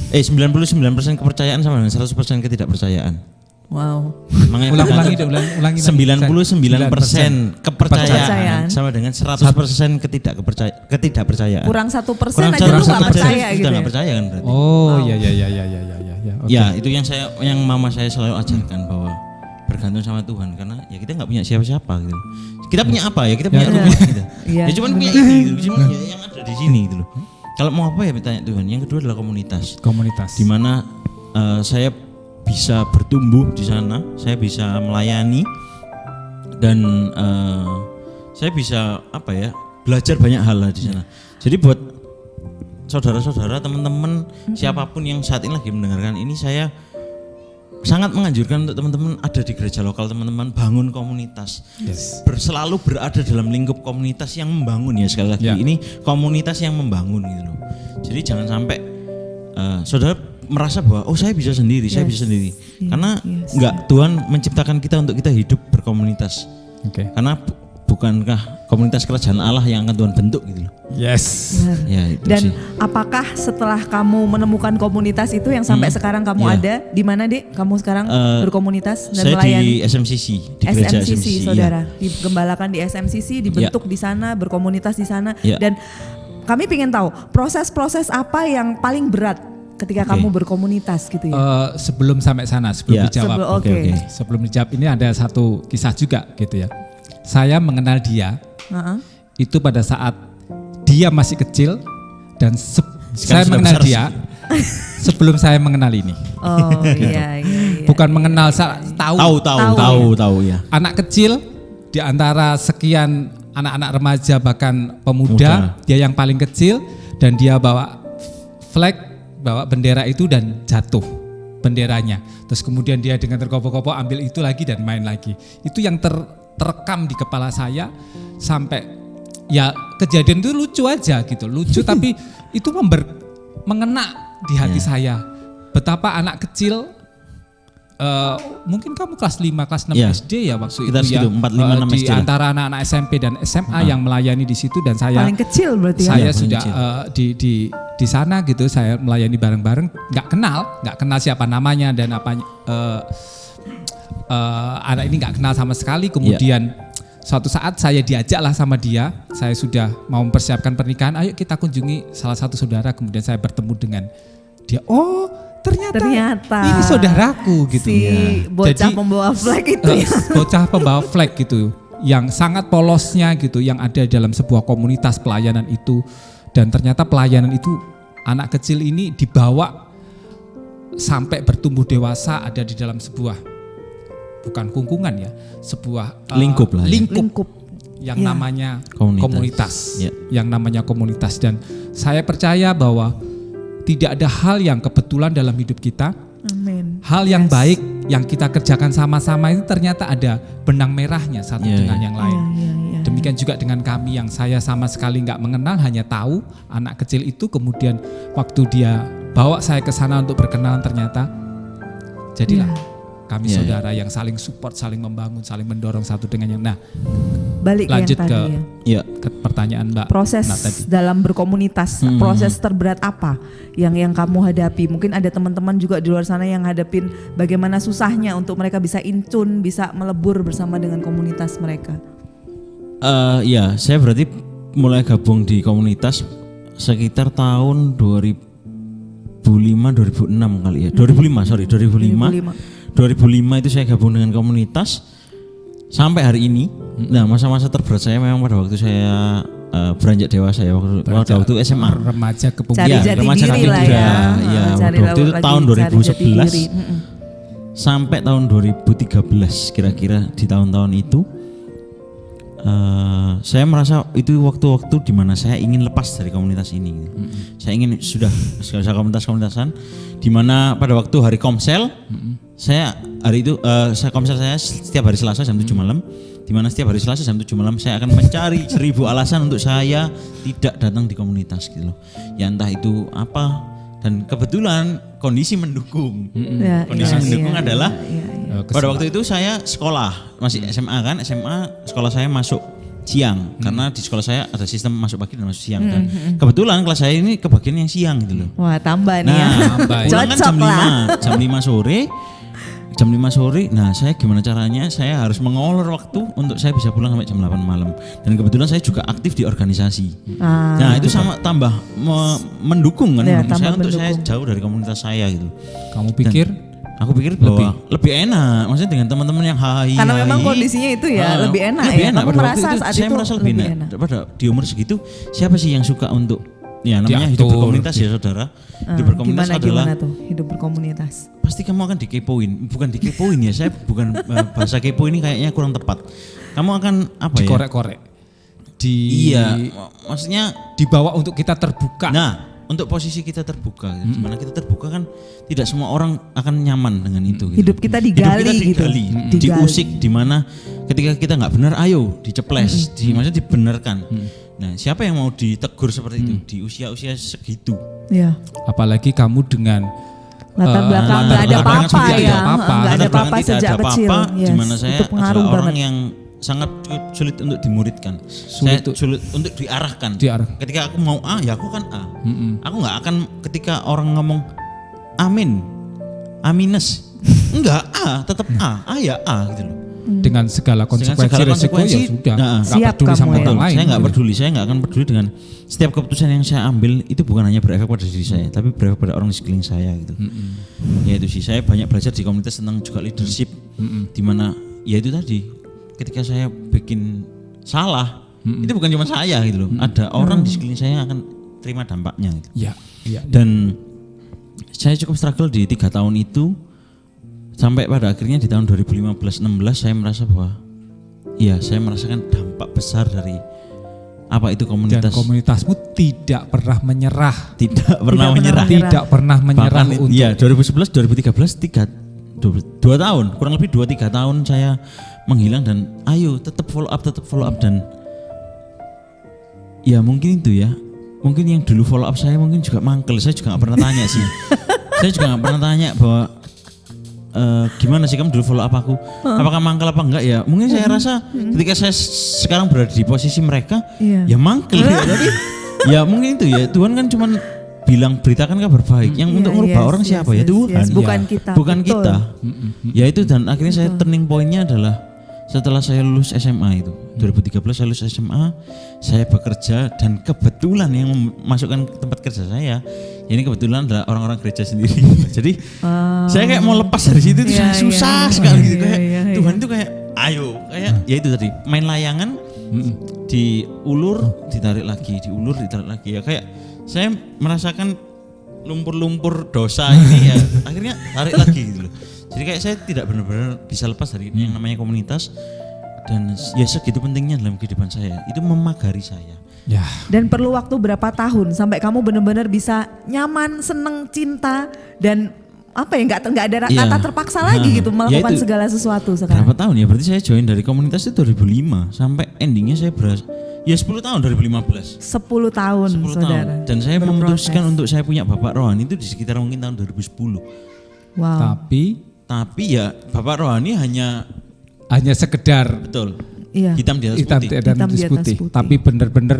99% kepercayaan sama dengan 100% ketidakpercayaan. Wow. Ulangi 99% kepercayaan sama dengan 100% ketidakpercayaan. Kurang 1% aja lu nggak percaya gitu. Kita nggak percaya kan berarti. Oh, ya. Okay. Ya, itu yang mama saya selalu ajarkan, bahwa bergantung sama Tuhan, karena ya kita nggak punya siapa-siapa gitu. Kita punya apa ya? Kita punya rumah gitu. Ya cuman punya ini gitu. Cuman ya yang ada di sini gitu loh. Kalau mau apa ya bertanya Tuhan. Yang kedua adalah komunitas. Di mana saya bisa bertumbuh di sana, saya bisa melayani, dan saya bisa belajar banyak hal lah di sana. Jadi buat saudara-saudara, teman-teman, siapapun yang saat ini lagi mendengarkan ini, saya sangat menganjurkan untuk teman-teman ada di gereja lokal, teman-teman bangun komunitas. Yes. Selalu berada dalam lingkup komunitas yang membangun ya, sekali lagi ini komunitas yang membangun gitu loh. Jadi jangan sampai saudara merasa bahwa saya bisa sendiri, saya bisa sendiri. Karena enggak, Tuhan menciptakan kita untuk kita hidup berkomunitas. Karena bukankah komunitas kerajaan Allah yang akan Tuhan bentuk gitu loh. Yes. Ya, itu dan sih. apakah setelah kamu menemukan komunitas itu yang sampai sekarang kamu ada di mana, Dek? Kamu sekarang berkomunitas dan saya melayani? Di SMCC, di gereja SMCC, saudara. Digembalakan di SMCC, dibentuk di sana, berkomunitas di sana. Dan kami ingin tahu proses-proses apa yang paling berat ketika kamu berkomunitas gitu ya? Sebelum sampai sana, sebelum dijawab. Sebelum dijawab ini ada satu kisah juga gitu ya. Saya mengenal dia itu pada saat dia masih kecil, dan saya mengenal dia sebelum saya mengenal ini. Oh gitu. iya. Bukan mengenal, tahu ya. Anak kecil di antara sekian anak-anak remaja bahkan pemuda, dia yang paling kecil, dan dia bawa flag, bawa bendera itu dan jatuh benderanya. Terus kemudian dia dengan terkopoh-kopoh ambil itu lagi dan main lagi. Itu yang terekam di kepala saya sampai ya, kejadian itu lucu aja gitu. Lucu tapi itu mengena di hati saya. Betapa anak kecil, mungkin kamu kelas 5, kelas 6 SD ya waktu sekitar itu ya. 4, 5, 6 di SD antara anak-anak SMP dan SMA yang melayani di situ, dan saya paling kecil berarti ya. Saya sudah di sana gitu, saya melayani bareng-bareng, nggak kenal siapa namanya dan apa anak ini nggak kenal sama sekali. Kemudian suatu saat saya diajaklah sama dia, saya sudah mau mempersiapkan pernikahan, ayo kita kunjungi salah satu saudara. Kemudian saya bertemu dengan dia, ternyata ini saudaraku gitu. Bocah pembawa flag itu ya. Bocah pembawa flag gitu, yang sangat polosnya gitu, yang ada dalam sebuah komunitas pelayanan itu. Dan ternyata pelayanan itu anak kecil ini dibawa sampai bertumbuh dewasa, ada di dalam sebuah, bukan kungkungan ya, sebuah lingkup yang namanya komunitas. Yang namanya komunitas. Dan saya percaya bahwa tidak ada hal yang kebetulan dalam hidup kita. Amin. Hal yang baik yang kita kerjakan sama-sama itu ternyata ada benang merahnya satu dengan yang lain. Demikian juga dengan kami yang saya sama sekali nggak mengenal, hanya tahu anak kecil itu. Kemudian waktu dia bawa saya ke sana untuk berkenalan, ternyata jadilah kami saudara yang saling support, saling membangun, saling mendorong satu dengan yang. Nah, balik lanjut yang ke, tadi ya. ke pertanyaan Mbak. Proses tadi. dalam berkomunitas, proses terberat apa yang kamu hadapi? Mungkin ada teman-teman juga di luar sana yang hadapin bagaimana susahnya untuk mereka bisa intune, bisa melebur bersama dengan komunitas mereka. Ya, saya berarti mulai gabung di komunitas sekitar tahun 2005-2006 kali ya. 2005 itu saya gabung dengan komunitas sampai hari ini. Nah, masa-masa terberat saya memang pada waktu saya beranjak dewasa ya, waktu SMA. Remaja ke Cari jati diri lah ya. Ya, Cari waktu itu lagi tahun cari jati diri. 2011 sampai tahun 2013 kira-kira di tahun-tahun itu. Saya merasa itu waktu-waktu di mana saya ingin lepas dari komunitas ini. Saya ingin sudah komunitas-komunitasan di mana pada waktu hari Komsel saya hari itu komsel saya setiap hari Selasa jam 7 malam, di mana setiap hari Selasa jam 7 malam saya akan mencari 1000 alasan untuk saya tidak datang di komunitas gitu loh. Ya entah itu apa, dan kebetulan kondisi mendukung. Kondisi mendukung adalah pada waktu itu saya sekolah, masih SMA kan, SMA sekolah saya masuk siang karena di sekolah saya ada sistem masuk pagi dan masuk siang dan kebetulan kelas saya ini kebagian yang siang gitu loh. Wah, tambah nih ya. Pulang kan jam 5 sore. Nah, saya gimana caranya? Saya harus mengolor waktu untuk saya bisa pulang sampai jam 8 malam. Dan kebetulan saya juga aktif di organisasi. Nah, itu sama tambah mendukung kan, Ya, mendukung saya untuk mendukung. saya jauh dari komunitas saya gitu. Kamu pikir? Aku pikir bahwa lebih enak, maksudnya dengan teman-teman yang hai. Karena memang kondisinya itu ya lebih enak ya. Kamu Pada waktu merasa itu saat saya itu merasa lebih enak. Pada di umur segitu, siapa sih yang suka untuk ya namanya hidup Diatur. berkomunitas ya saudara. Hidup berkomunitas adalah gimana tuh hidup berkomunitas? pasti kamu akan dikepoin, bukan dikepoin ya, saya bukan bahasa kepo ini kayaknya kurang tepat. Kamu akan apa ya? Dikorek-korek. Iya, maksudnya Dibawa untuk kita terbuka. nah, untuk posisi kita terbuka, dimana kita terbuka kan tidak semua orang akan nyaman dengan itu. Gitu. Hidup kita digali gitu. Diusik, dimana ketika kita nggak benar, ayo diceples, maksudnya dibenarkan. Nah, siapa yang mau ditegur seperti itu di usia-usia segitu? Iya. Apalagi kamu dengan Latar belakang nggak ada belakang apa-apa tidak ada ya, apa-apa. nggak ada Latar belakang apa-apa tidak sejak ada kecil. apa-apa, Yes, dimana saya itu pengaruh adalah orang banget. yang sangat sulit untuk dimuridkan, sulit untuk diarahkan. Ketika aku mau A, ya aku kan A. Aku nggak akan ketika orang ngomong amin, aminus, enggak A, tetap A ya A gitu loh. Dengan segala konsekuensi segala resiko konsekuensi, ya sudah. nah, Nggak siap peduli kamu sama ya. orang lain. Saya nggak gitu. peduli, saya nggak akan peduli dengan setiap keputusan yang saya ambil itu bukan hanya berefek pada diri saya, tapi berefek pada orang di sekeliling saya gitu. Ya itu sih, saya banyak belajar di komunitas tentang juga leadership, di mana ya itu tadi, ketika saya bikin salah, itu bukan cuma saya gitu loh, ada orang di sekeliling saya yang akan terima dampaknya. Gitu. Ya, ya. Dan saya cukup struggle di 3 tahun itu, sampai pada akhirnya di tahun 2015-16 saya merasa bahwa iya, saya merasakan dampak besar dari apa itu Dan komunitas. komunitasmu tidak pernah menyerah. Tidak pernah menyerah. Tidak pernah menyerah Bahkan, untuk iya, 2011-2013 2 tahun, kurang lebih 2-3 tahun saya menghilang dan ayo tetap follow up dan ya mungkin itu ya. Mungkin yang dulu follow up saya mungkin juga mangkel. Saya juga nggak pernah tanya sih. Saya juga nggak pernah tanya bahwa gimana sih kamu dulu follow up aku? Apakah mangkel apa enggak ya? Mungkin saya rasa ketika saya sekarang berada di posisi mereka, ya mangkel ya. Tapi ya mungkin itu ya, Tuhan kan cuman bilang beritakan kabar baik. Yang untuk merubah orang siapa ya? Tuhan. Bukan kita. Bukan Betul. kita. Ya itu, dan akhirnya saya turning pointnya adalah setelah saya lulus SMA itu 2013 saya lulus SMA, saya bekerja dan kebetulan yang memasukkan ke tempat kerja saya ini kebetulan adalah orang-orang gereja sendiri. Jadi saya kayak mau lepas dari situ itu susah sekali gitu, kayak Tuhan itu kayak ayo, kayak ya itu tadi main layangan diulur ditarik lagi, diulur ditarik lagi, ya kayak saya merasakan lumpur-lumpur dosa ini ya akhirnya tarik lagi gitu loh. Jadi kayak saya tidak benar-benar bisa lepas dari yang namanya komunitas, dan ya segitu pentingnya dalam kehidupan saya, itu memagari saya. ya. Dan perlu waktu berapa tahun sampai kamu benar-benar bisa nyaman, seneng, cinta, dan apa ya, nggak ada kata terpaksa lagi gitu melakukan itu, segala sesuatu sekarang. berapa tahun ya? Berarti saya join dari komunitas itu 2005 sampai endingnya saya ya 10 tahun 2015. 10 tahun 10 saudara. tahun. Dan saya memutuskan untuk saya punya bapak rohani itu di sekitar mungkin tahun 2010. Wow. Tapi Tapi ya Bapak rohani hanya sekedar betul Iya. hitam di atas hitam putih. di atas Hitam di atas putih, putih. tapi benar-benar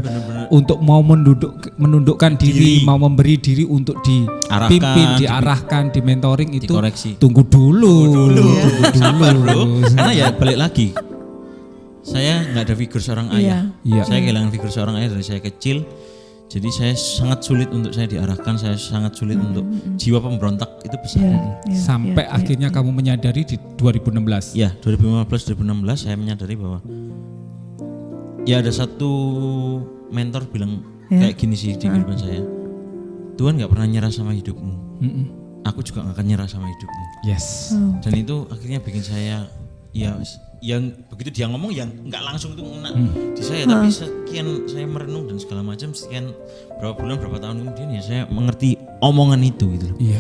untuk mau menundukkan diri, mau memberi diri untuk dipimpin, diarahkan, dimentoring itu dikoreksi. tunggu dulu. Sabar bro, karena ya balik lagi. Saya nggak ada figur seorang ayah. Iya. Saya kehilangan figur seorang ayah dari saya kecil. Jadi saya sangat sulit untuk saya diarahkan, saya sangat sulit untuk jiwa pemberontak itu besar. Sampai akhirnya kamu menyadari di 2016. Ya, 2015-2016 saya menyadari bahwa ya ada satu mentor bilang kayak gini sih di kehidupan saya. Tuhan nggak pernah nyerah sama hidupmu. Aku juga nggak akan nyerah sama hidupmu. Yes. Dan itu akhirnya bikin saya ya yang begitu dia ngomong yang nggak langsung itu ngena di saya, tapi sekian saya merenung dan segala macam, sekian berapa bulan berapa tahun kemudian ya saya mengerti omongan itu gitu loh. Iya.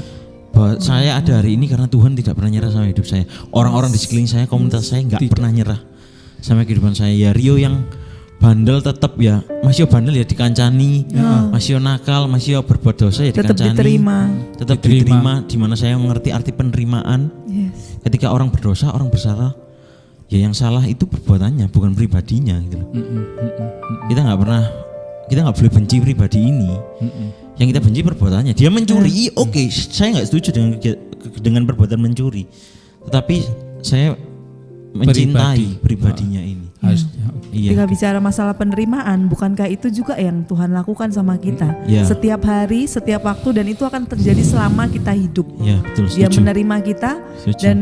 Bahwa saya ada hari ini karena Tuhan tidak pernah nyerah sama hidup saya. Orang-orang di sekeliling saya, komunitas saya nggak pernah nyerah sama kehidupan saya. Ya Rio yang bandel tetap ya masih bandel ya dikancani, masih nakal, masih berbuat dosa ya Tetap dikancani, tetap diterima. Di mana saya mengerti arti penerimaan. Yes. Ketika orang berdosa, orang bersalah, ya yang salah itu perbuatannya, bukan pribadinya gitu loh. Kita nggak boleh benci pribadi ini. Yang kita benci perbuatannya. Dia mencuri, oke, saya nggak setuju dengan perbuatan mencuri. Tetapi saya mencintai pribadinya ini. Iya. Ketika bicara masalah penerimaan, bukankah itu juga yang Tuhan lakukan sama kita? Iya. Setiap hari, setiap waktu, dan itu akan terjadi selama kita hidup. Ya, betul, Dia setuju. menerima kita Setuju. dan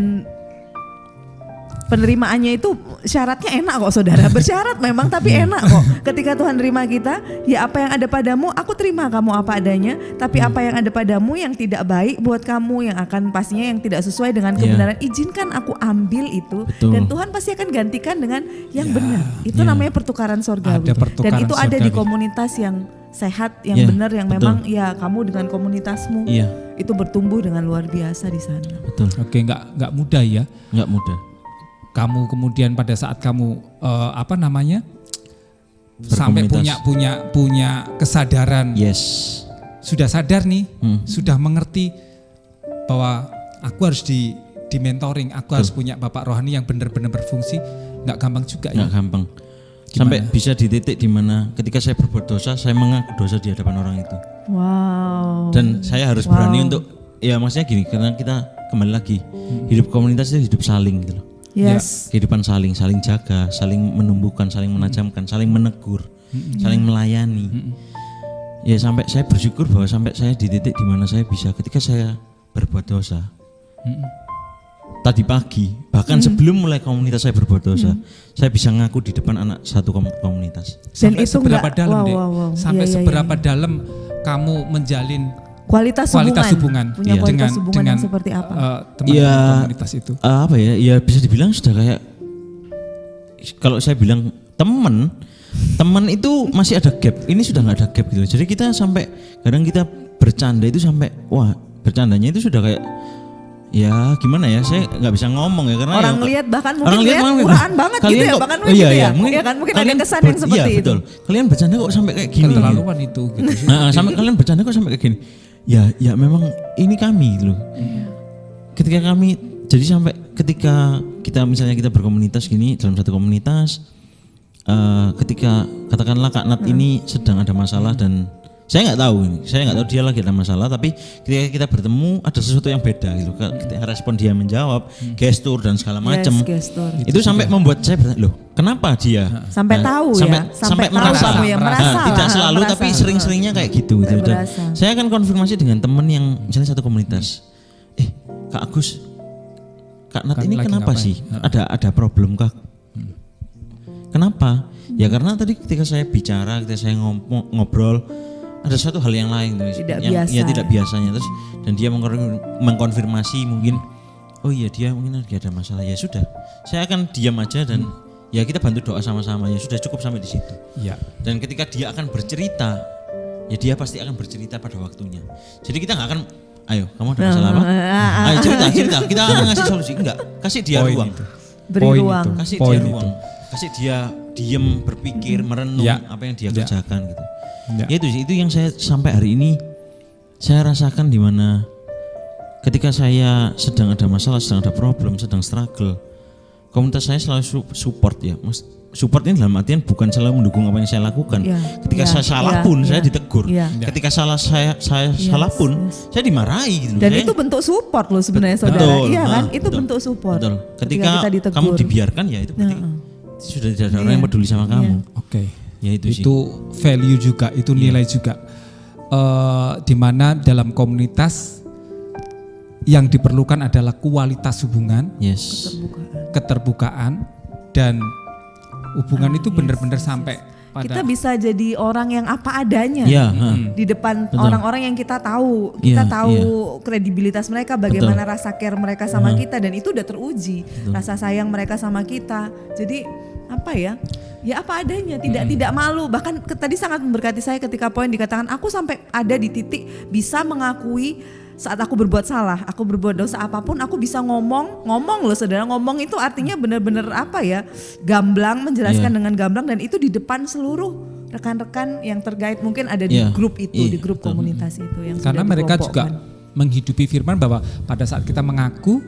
penerimaannya itu syaratnya enak kok saudara, bersyarat memang tapi enak kok. Ketika Tuhan terima kita, ya apa yang ada padamu aku terima kamu apa adanya, tapi apa yang ada padamu yang tidak baik buat kamu, yang akan pastinya yang tidak sesuai dengan kebenaran, izinkan aku ambil itu. Betul. Dan Tuhan pasti akan gantikan dengan yang benar. Itu namanya pertukaran sorgawi. Ada pertukaran Dan itu ada di sorgawi. komunitas yang sehat, yang Ya, benar, yang betul. memang ya kamu dengan komunitasmu Iya, itu bertumbuh dengan luar biasa di sana. betul. Oke, nggak mudah ya. Nggak mudah. Kamu kemudian pada saat kamu sampai Berkomunitas. punya kesadaran, Yes. sudah sadar nih, sudah mengerti bahwa aku harus di mentoring, aku harus punya bapak rohani yang benar-benar berfungsi. Nggak gampang juga ya. Nggak gampang. Sampai bisa di titik dimana ketika saya berbuat dosa, saya mengaku dosa di hadapan orang itu. Wow. Dan saya harus berani untuk, ya maksudnya gini, karena kita kembali lagi, hidup komunitas itu hidup saling gitu loh. Yes. Kehidupan saling jaga, saling menumbuhkan, saling menajamkan, saling menegur, saling melayani. Ya sampai saya bersyukur bahwa sampai saya di titik di mana saya bisa ketika saya berbuat dosa. Tadi pagi, bahkan sebelum mulai komunitas saya berbuat dosa, saya bisa ngaku di depan anak satu komunitas. Dan Sampai itu seberapa enggak, dalam wow, deh? wow, wow. Sampai Iya, iya, seberapa iya. dalam kamu menjalin Kualitas hubungan. Punya Iya. kualitas hubungan yang seperti apa? Teman-teman Ya, komunitas itu? apa ya? Ya bisa dibilang sudah kayak, kalau saya bilang teman itu masih ada gap. Ini sudah nggak ada gap gitu. Jadi kita sampai kadang kita bercanda itu sampai wah bercandanya itu sudah kayak ya gimana ya? Saya nggak bisa ngomong ya karena Orang ya, lihat bahkan orang mungkin lihat mungkin, murahan banget gitu ya, kok- bahkan oh, gitu iya, ya. iya, mungkin Ya kan mungkin ada kalian kesan yang seperti iya, itu. betul. Kalian bercanda kok sampai kayak gini. Keterlaluan itu gitu. Sampai kalian bercanda kok sampai kayak gini. Ya memang ini kami loh. Ketika kami jadi sampai ketika misalnya kita berkomunitas gini dalam satu komunitas, ketika katakanlah Kak Nat ini sedang ada masalah dan saya nggak tahu dia lagi ada masalah, tapi ketika kita bertemu ada sesuatu yang beda gitu. Ketika respon dia menjawab, gestur dan segala macam. Yes, gestur. Itu sampai membuat saya bertanya, loh kenapa dia Sampai tahu ya, sampai tahu merasa, kamu ya, merasa tidak lah, selalu merasa. tapi sering-seringnya kayak gitu. Dan Berasa. saya akan konfirmasi dengan teman yang misalnya satu komunitas, Kak Agus, Kak Nat Kan ini lagi kenapa ngapain? sih? Ada problem kah? Kenapa? Ya karena tadi ketika saya bicara, ketika saya ngobrol, ada suatu hal yang lain Tidak yang biasa. ya tidak biasanya terus, dan dia mengkonfirmasi mungkin, oh iya dia mungkin lagi ada masalah. Ya sudah, saya akan diam aja dan ya kita bantu doa sama-sama, ya sudah cukup sampai di situ. Iya. Dan ketika dia akan bercerita, ya dia pasti akan bercerita pada waktunya. Jadi kita nggak akan, ayo kamu ada masalah apa? Ayo cerita, kita akan ngasih solusi. Enggak, kasih dia Poin ruang. itu. Beri Poin ruang. itu. Kasih Poin dia itu. ruang. Kasih dia diem, berpikir, merenung Ya. apa yang dia Ya. kerjakan gitu. Ya. Ya itu yang saya sampai hari ini saya rasakan di mana ketika saya sedang ada masalah, sedang ada problem, sedang struggle, komunitas saya selalu support ya. Support ini dalam artian bukan selalu mendukung apa yang saya lakukan. Ketika saya salah pun saya ditegur. Ketika saya salah pun saya dimarahi gitu. Dan itu bentuk support loh sebenarnya saudara. Iya kan? Itu bentuk support. Betul. Ketika kamu dibiarkan ya itu berarti sudah tidak ada orang yang peduli sama kamu. Oke. Ya itu sih. Itu value juga, itu nilai juga. Di mana dalam komunitas yang diperlukan adalah kualitas hubungan, keterbukaan, dan hubungan itu benar-benar sampai pada kita bisa jadi orang yang apa adanya di depan orang-orang yang kita tahu. Kita tahu kredibilitas mereka, bagaimana rasa care mereka sama kita, dan itu udah teruji. Rasa sayang mereka sama kita. Jadi apa ya? Ya apa adanya, tidak malu. Bahkan tadi sangat memberkati saya ketika poin dikatakan aku sampai ada di titik bisa mengakui saat aku berbuat salah, aku berbuat dosa apapun, aku bisa ngomong loh saudara. Ngomong itu artinya benar-benar apa ya, gamblang, menjelaskan dengan gamblang, dan itu di depan seluruh rekan-rekan yang terkait mungkin ada di grup itu, di grup komunitas itu yang karena mereka juga menghidupi firman bahwa pada saat kita mengaku,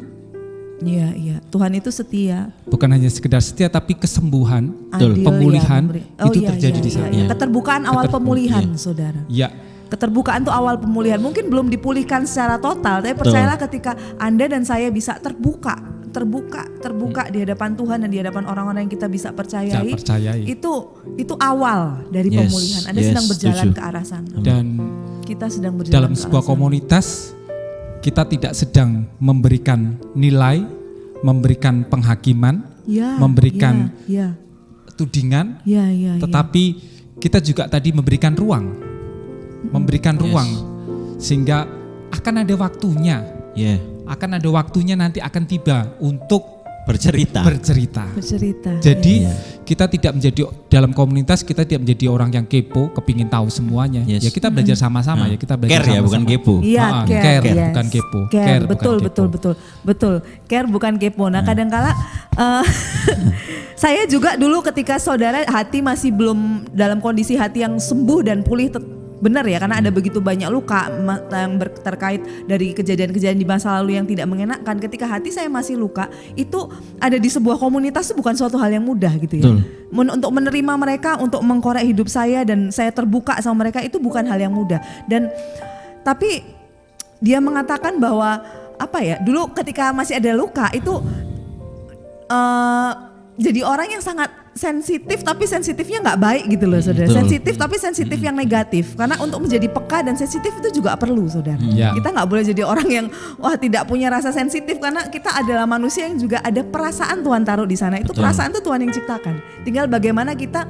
Tuhan itu setia. Bukan hanya sekedar setia, tapi kesembuhan, pemulihan itu terjadi di sana. Keterbukaan awal pemulihan, saudara. Keterbukaan itu awal pemulihan. Mungkin belum dipulihkan secara total, tapi percayalah ketika Anda dan saya bisa terbuka di hadapan Tuhan dan di hadapan orang-orang yang kita bisa percayai. Itu awal dari pemulihan. Anda sedang berjalan ke arah sana. Dan kita sedang berjalan dalam sebuah komunitas, kita tidak sedang memberikan nilai, memberikan penghakiman, memberikan tudingan, tetapi kita juga tadi memberikan ruang. Sehingga akan ada waktunya, nanti akan tiba untuk bercerita. Jadi kita tidak menjadi dalam komunitas, kita tidak menjadi orang yang kepo, kepingin tahu semuanya. Ya kita belajar sama-sama, ya kita belajar care, bukan kepo. Care bukan kepo. Care, betul. Care bukan kepo. Nah kadang-kala saya juga dulu ketika saudara hati masih belum dalam kondisi hati yang sembuh dan pulih. Benar ya, karena ada begitu banyak luka yang terkait dari kejadian-kejadian di masa lalu yang tidak mengenakan. Ketika hati saya masih luka, itu ada di sebuah komunitas itu bukan suatu hal yang mudah gitu ya. Untuk menerima mereka, untuk mengkorek hidup saya dan saya terbuka sama mereka, itu bukan hal yang mudah. Tapi dia mengatakan bahwa apa ya, dulu ketika masih ada luka itu jadi orang yang sangat sensitif, tapi sensitifnya nggak baik gitu loh saudara. Sensitif tapi sensitif yang negatif. Karena untuk menjadi peka dan sensitif itu juga perlu saudara. Kita nggak boleh jadi orang yang tidak punya rasa sensitif, karena kita adalah manusia yang juga ada perasaan Tuhan taruh di sana. Itu perasaan itu Tuhan yang ciptakan. Tinggal bagaimana kita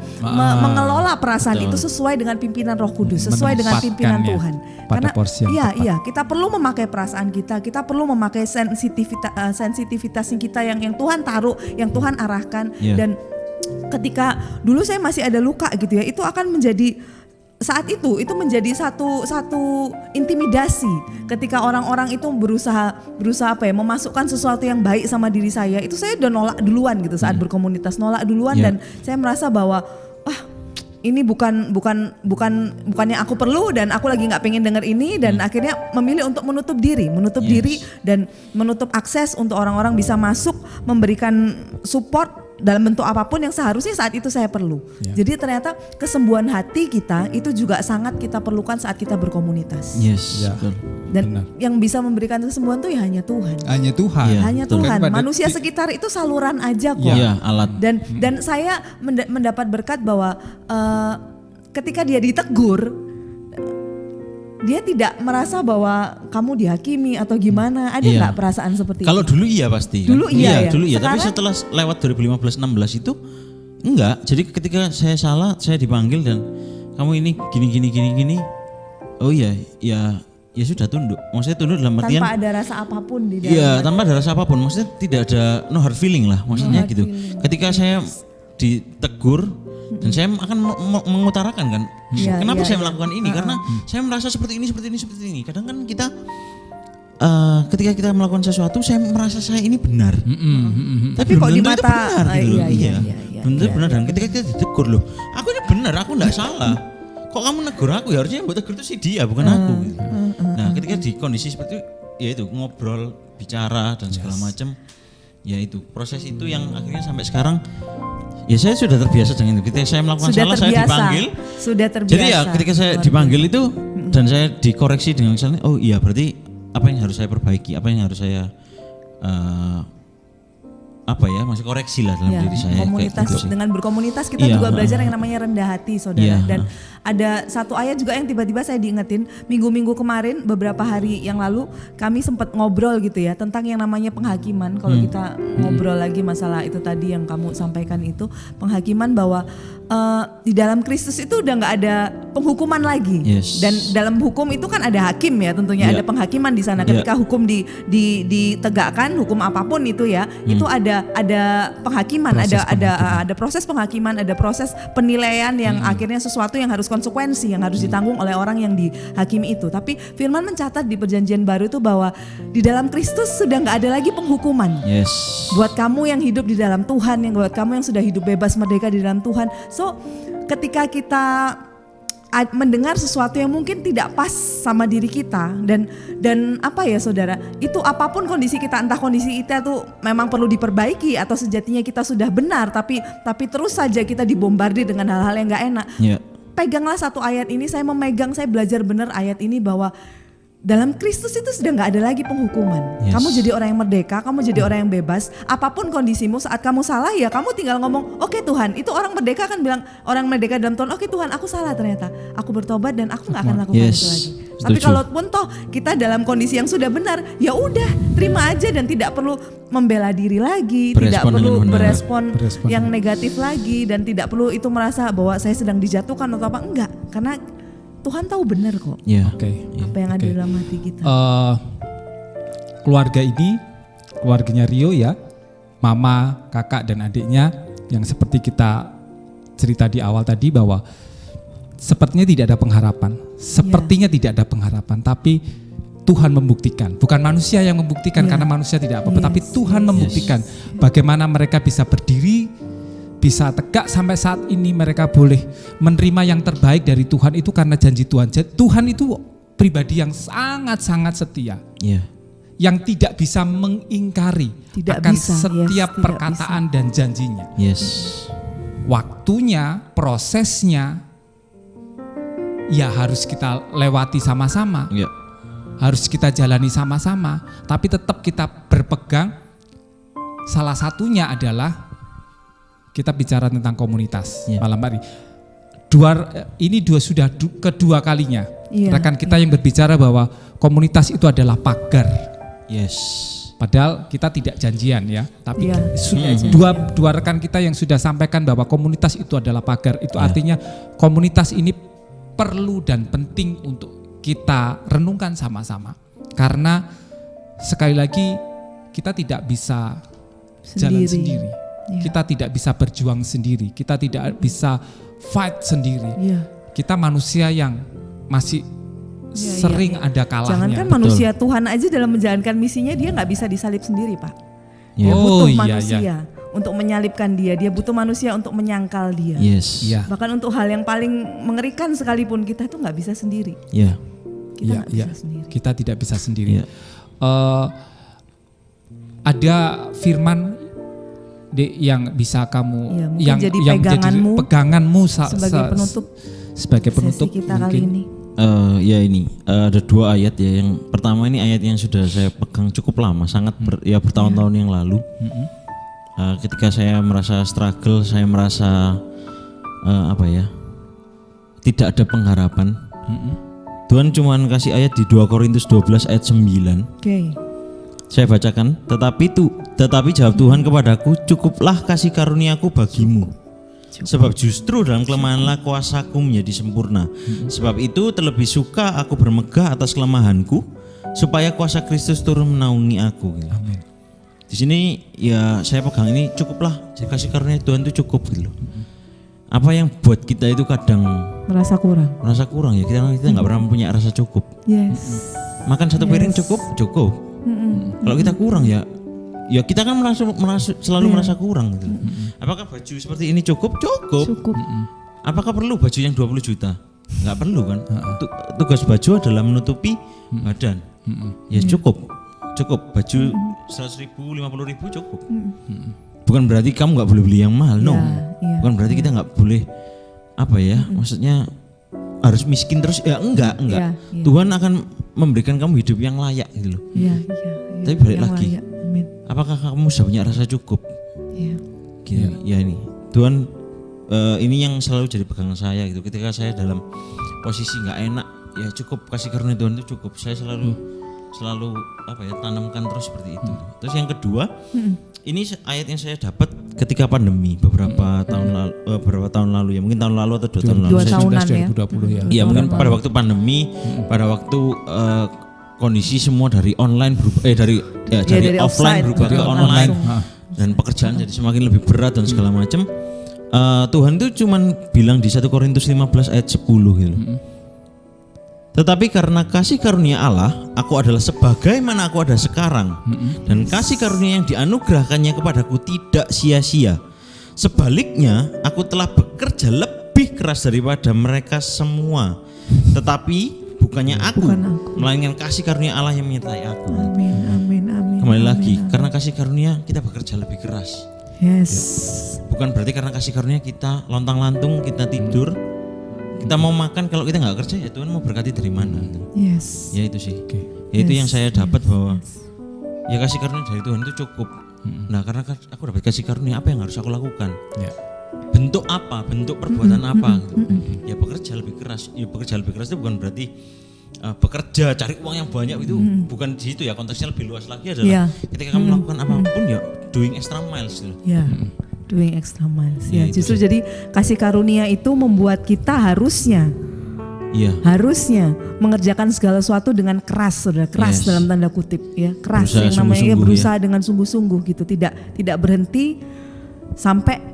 mengelola perasaan itu sesuai dengan pimpinan Roh Kudus, sesuai dengan pimpinan Tuhan. Karena kita perlu memakai perasaan kita perlu memakai sensitivitas kita yang Tuhan taruh, yang Tuhan arahkan. Dan ketika dulu saya masih ada luka gitu ya, itu akan menjadi saat itu menjadi satu intimidasi ketika orang-orang itu berusaha memasukkan sesuatu yang baik sama diri saya. Itu saya udah nolak duluan gitu saat berkomunitas, dan saya merasa bahwa ini bukan yang aku perlu, dan aku lagi nggak pengen dengar ini, dan akhirnya memilih untuk menutup diri dan menutup akses untuk orang-orang bisa masuk, memberikan support dalam bentuk apapun yang seharusnya saat itu saya perlu. Jadi ternyata kesembuhan hati kita itu juga sangat kita perlukan saat kita berkomunitas. Dan yang bisa memberikan kesembuhan itu hanya Tuhan. Hanya Tuhan. Manusia sekitar itu saluran aja kok. Alat. Dan saya mendapat berkat bahwa ketika dia ditegur, dia tidak merasa bahwa kamu dihakimi atau gimana. Ada nggak perasaan seperti itu? Kalau dulu iya pasti. Dulu iya. Tapi setelah lewat 2015-16 itu enggak. Jadi ketika saya salah, saya dipanggil dan kamu ini gini. Oh iya, ya sudah tunduk. Maksudnya tunduk dalam artian tanpa ada rasa apapun di dalam. Iya, tanpa ada rasa apapun. Maksudnya tidak ada no hard feeling lah. Maksudnya gitu. Ketika saya ditegur dan saya akan mengutarakan kan, kenapa saya melakukan ini, karena saya merasa seperti ini. Kadang kan kita ketika kita melakukan sesuatu, saya merasa saya ini benar, tapi kok di mata benar. Dan ketika kita ditegur, loh aku ini benar, aku enggak salah, kok kamu negur aku, ya harusnya yang buat tegur itu si dia bukan aku gitu. Nah ketika di kondisi seperti itu, ya itu ngobrol, bicara dan segala macam. Ya itu proses itu yang akhirnya sampai sekarang ya saya sudah terbiasa dengan itu. Ketika saya melakukan Sudah salah terbiasa. saya dipanggil. Sudah terbiasa. Jadi ya ketika saya dipanggil itu dan saya dikoreksi dengan misalnya oh iya berarti apa yang harus saya perbaiki, apa yang harus saya masih koreksi lah dalam Ya, diri saya. komunitas, kayak gitu sih. dengan berkomunitas kita Iya, juga belajar yang namanya rendah hati, saudara. Iya. Dan ada satu ayat juga yang tiba-tiba saya diingetin minggu-minggu kemarin, beberapa hari yang lalu kami sempat ngobrol gitu ya tentang yang namanya penghakiman. Kalau kita ngobrol lagi masalah itu tadi yang kamu sampaikan itu penghakiman bahwa di dalam Kristus itu udah nggak ada penghukuman lagi. Yes. Dan dalam hukum itu kan ada hakim ya, tentunya ada penghakiman di sana. Ketika hukum ditegakkan, hukum apapun itu ya, itu ada penghakiman, ada proses penghakiman, ada proses penilaian yang akhirnya sesuatu yang harus konsekuensi, yang harus ditanggung oleh orang yang dihakimi itu. Tapi Firman mencatat di Perjanjian Baru itu bahwa di dalam Kristus sudah nggak ada lagi penghukuman. Yes. Buat kamu yang hidup di dalam Tuhan, yang buat kamu yang sudah hidup bebas merdeka di dalam Tuhan. So, ketika kita mendengar sesuatu yang mungkin tidak pas sama diri kita dan apa ya saudara, itu apapun kondisi kita, entah kondisi kita tuh memang perlu diperbaiki atau sejatinya kita sudah benar, tapi terus saja kita dibombardir dengan hal-hal yang nggak enak. Yeah. Peganglah satu ayat ini, saya belajar benar ayat ini bahwa dalam Kristus itu sudah nggak ada lagi penghukuman. Yes. Kamu jadi orang yang merdeka, kamu jadi orang yang bebas. Apapun kondisimu, saat kamu salah ya kamu tinggal ngomong, oke Tuhan. Itu orang merdeka kan bilang, orang merdeka dalam Tuhan, oke Tuhan aku salah ternyata. Aku bertobat dan aku nggak akan lakukan itu lagi. Tapi kalaupun toh kita dalam kondisi yang sudah benar, ya udah terima aja dan tidak perlu membela diri lagi, tidak perlu berespon yang negatif lagi, dan tidak perlu itu merasa bahwa saya sedang dijatuhkan atau apa, enggak. Karena Tuhan tahu benar kok. Yeah. Apa yang ada dalam hati kita. Keluarga ini, keluarganya Rio ya, mama, kakak dan adiknya yang seperti kita cerita di awal tadi bahwa sepertinya tidak ada pengharapan. Sepertinya tidak ada pengharapan, tapi Tuhan membuktikan. Bukan manusia yang membuktikan karena manusia tidak apa-apa, tapi Tuhan membuktikan bagaimana mereka bisa berdiri, bisa tegak sampai saat ini, mereka boleh menerima yang terbaik dari Tuhan itu karena janji Tuhan. Tuhan itu pribadi yang sangat-sangat setia. Yeah. Yang tidak bisa mengingkari akan setiap perkataan dan janjinya. Yes. Waktunya, prosesnya ya harus kita lewati sama-sama. Yeah. Harus kita jalani sama-sama, tapi tetap kita berpegang. Salah satunya adalah kita bicara tentang komunitas malam hari. Sudah kedua kalinya rekan kita yang berbicara bahwa komunitas itu adalah pagar. Yes. Padahal kita tidak janjian ya, tapi dua rekan kita yang sudah sampaikan bahwa komunitas itu adalah pagar. Itu artinya komunitas ini perlu dan penting untuk kita renungkan sama-sama. Karena sekali lagi kita tidak bisa jalan sendiri. Kita tidak bisa berjuang sendiri, kita tidak bisa fight sendiri. Kita manusia yang masih sering ada kalahnya. Jangankan manusia, Tuhan aja dalam menjalankan misinya dia nggak bisa disalib sendiri, Pak. Dia butuh manusia untuk menyalibkan dia butuh manusia untuk menyangkal dia. Yes. Bahkan untuk hal yang paling mengerikan sekalipun kita itu nggak bisa sendiri. Kita nggak bisa sendiri. Kita tidak bisa sendiri. Ada firman yang bisa kamu yang jadi peganganmu sebagai penutup kita mungkin. Kali ini. Ada dua ayat ya. Yang pertama ini ayat yang sudah saya pegang cukup lama, sangat bertahun-tahun yang lalu. Ketika saya merasa struggle, saya merasa tidak ada pengharapan. Tuhan cuma kasih ayat di 2 Korintus 12 ayat 9. Saya bacakan, tetapi jawab Tuhan kepadaku, cukuplah kasih karuniaku bagimu. Sebab justru dalam kelemahanlah kuasaku menjadi sempurna. Sebab itu terlebih suka aku bermegah atas kelemahanku, supaya kuasa Kristus turun menaungi aku. Amin. Di sini ya saya pegang ini, cukuplah kasih karunia Tuhan itu cukup gitu. Apa yang buat kita itu kadang merasa kurang ya, kita nggak pernah punya rasa cukup. Makan satu piring cukup. Kalau kita kurang ya kita kan selalu merasa kurang gitu. Apakah baju seperti ini cukup? Apakah perlu baju yang 20 juta? Nggak perlu kan. Tugas baju adalah menutupi badan. ya cukup baju 100.000, 50.000 cukup. Bukan berarti kamu nggak boleh beli yang mahal, no. Bukan berarti kita nggak boleh maksudnya harus miskin terus, ya enggak. Tuhan akan memberikan kamu hidup yang layak gitu loh. Tapi balik lagi, apakah kamu sudah punya rasa cukup? Ya ini Tuhan, ini yang selalu jadi pegangan saya gitu. Ketika saya dalam posisi nggak enak, ya cukup, kasih karunia Tuhan itu cukup. Saya selalu tanamkan terus seperti itu. Terus yang kedua, ini ayat yang saya dapat ketika pandemi beberapa tahun lalu ya, mungkin tahun lalu atau 2 tahun lalu. 2 tahunan ya. 2020 ya. Iya, mungkin pada waktu pandemi, pada waktu kondisi semua dari online dari offline berubah ke online. Dan pekerjaan jadi semakin lebih berat dan segala macam. Tuhan itu cuman bilang di 1 Korintus 15 ayat 10 gitu. Tetapi karena kasih karunia Allah, aku adalah sebagaimana aku ada sekarang. Dan kasih karunia yang dianugerahkannya kepadaku tidak sia-sia. Sebaliknya, aku telah bekerja lebih keras daripada mereka semua. Tetapi bukannya aku, melainkan kasih karunia Allah yang menyertai aku. Amin. Kembali lagi, karena kasih karunia kita bekerja lebih keras. Yes. Bukan berarti karena kasih karunia kita lontang-lantung, kita tidur, kita mau makan, kalau kita nggak kerja ya Tuhan mau berkati dari mana? Yes. Ya itu sih. Ya itu yang saya dapat bahwa ya kasih karunia dari Tuhan itu cukup. Nah karena aku dapat kasih karunia, apa yang harus aku lakukan? Bentuk apa? Bentuk perbuatan apa? Gitu. Ya bekerja lebih keras. Ya bekerja lebih keras itu bukan berarti bekerja cari uang yang banyak, itu bukan di situ ya, konteksnya lebih luas lagi adalah ketika kamu melakukan apapun ya doing extra miles gitu. Doing extra miles. Ya, justru jadi kasih karunia itu membuat kita harusnya mengerjakan segala sesuatu dengan keras, saudara, keras dalam tanda kutip ya, keras berusaha yang namanya berusaha dengan sungguh-sungguh gitu, tidak berhenti sampai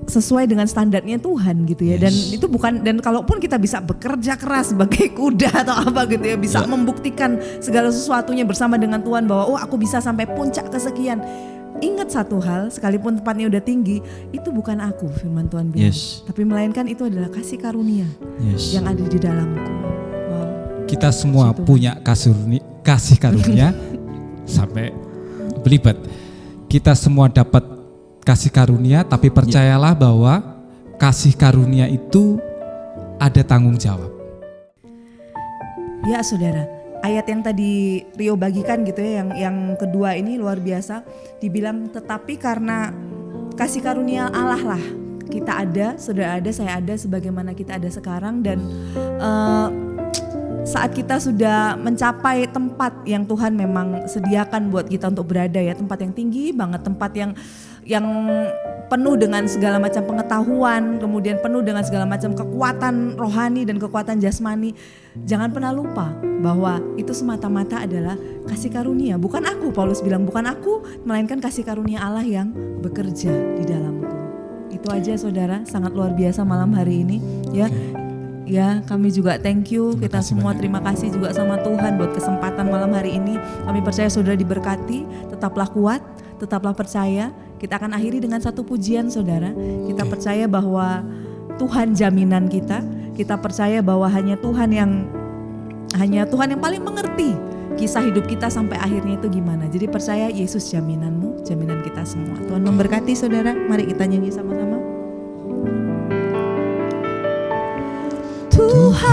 sesuai dengan standarnya Tuhan gitu ya. Dan itu bukan, dan kalaupun kita bisa bekerja keras sebagai kuda atau apa gitu ya, bisa membuktikan segala sesuatunya bersama dengan Tuhan bahwa aku bisa sampai puncak kesekian. Ingat satu hal, sekalipun tempatnya udah tinggi, itu bukan aku, firman Tuhan bilang, tapi melainkan itu adalah kasih karunia yang ada di dalamku. Wow. Kita semua punya kasih karunia sampai belibet. Kita semua dapat kasih karunia, tapi percayalah bahwa kasih karunia itu ada tanggung jawab. Ya saudara, ayat yang tadi Rio bagikan gitu ya, yang kedua ini luar biasa. Dibilang tetapi karena kasih karunia Allah lah kita ada, saudara ada, saya ada, sebagaimana kita ada sekarang. Dan saat kita sudah mencapai tempat yang Tuhan memang sediakan buat kita untuk berada ya, tempat yang tinggi banget, tempat yang penuh dengan segala macam pengetahuan, kemudian penuh dengan segala macam kekuatan rohani dan kekuatan jasmani. Jangan pernah lupa bahwa itu semata-mata adalah kasih karunia. Bukan aku, Paulus bilang, bukan aku, melainkan kasih karunia Allah yang bekerja di dalamku. Itu aja saudara, sangat luar biasa malam hari ini ya. Ya, kami juga thank you, kita semua banyak. Terima kasih juga sama Tuhan buat kesempatan malam hari ini. Kami percaya saudara diberkati, tetaplah kuat, tetaplah percaya. Kita akan akhiri dengan satu pujian saudara. Kita percaya bahwa Tuhan jaminan kita. Kita percaya bahwa hanya Tuhan yang paling mengerti kisah hidup kita sampai akhirnya itu gimana. Jadi percaya Yesus jaminanmu, jaminan kita semua. Tuhan memberkati saudara. Mari kita nyanyi sama-sama. Tuhan,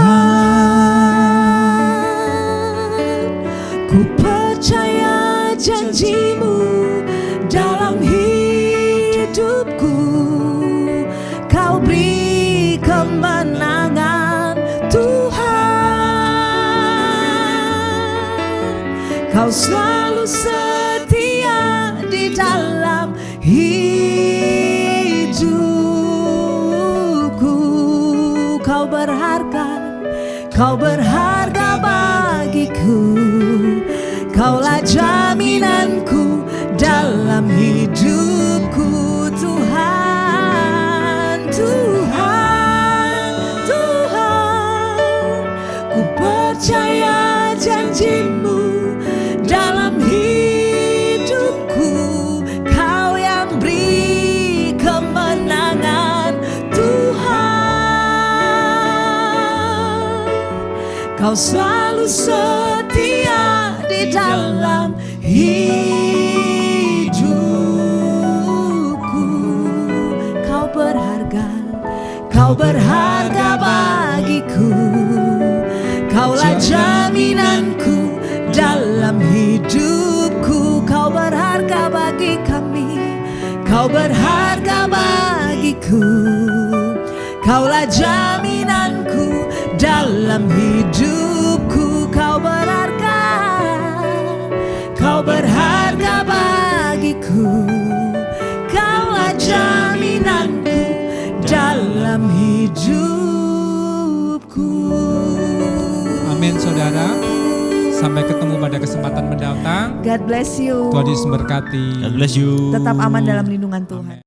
ku percaya janji-Mu dalam hidupku. Kau beri kemenangan Tuhan. Kau selalu setia di dalam hidupku. Kau berharga bagiku. Kaulah jaminanku dalam hidupku. Tuhan, Tuhan, Tuhan, ku percaya janji-Mu dalam hidupku. Kau yang beri kemenangan Tuhan. Kau selalu setia hidupku. Kau berharga bagi kami, Kau berharga bagiku. Kaulah jaminanku dalam hidupku. Kau berharga, Kau berharga bagiku. Kaulah jaminanku dalam hidupku. Amin saudara. Sampai ketemu pada kesempatan mendatang. God bless you. Tuhan Yesus memberkati. God bless you. Tetap aman dalam lindungan Tuhan.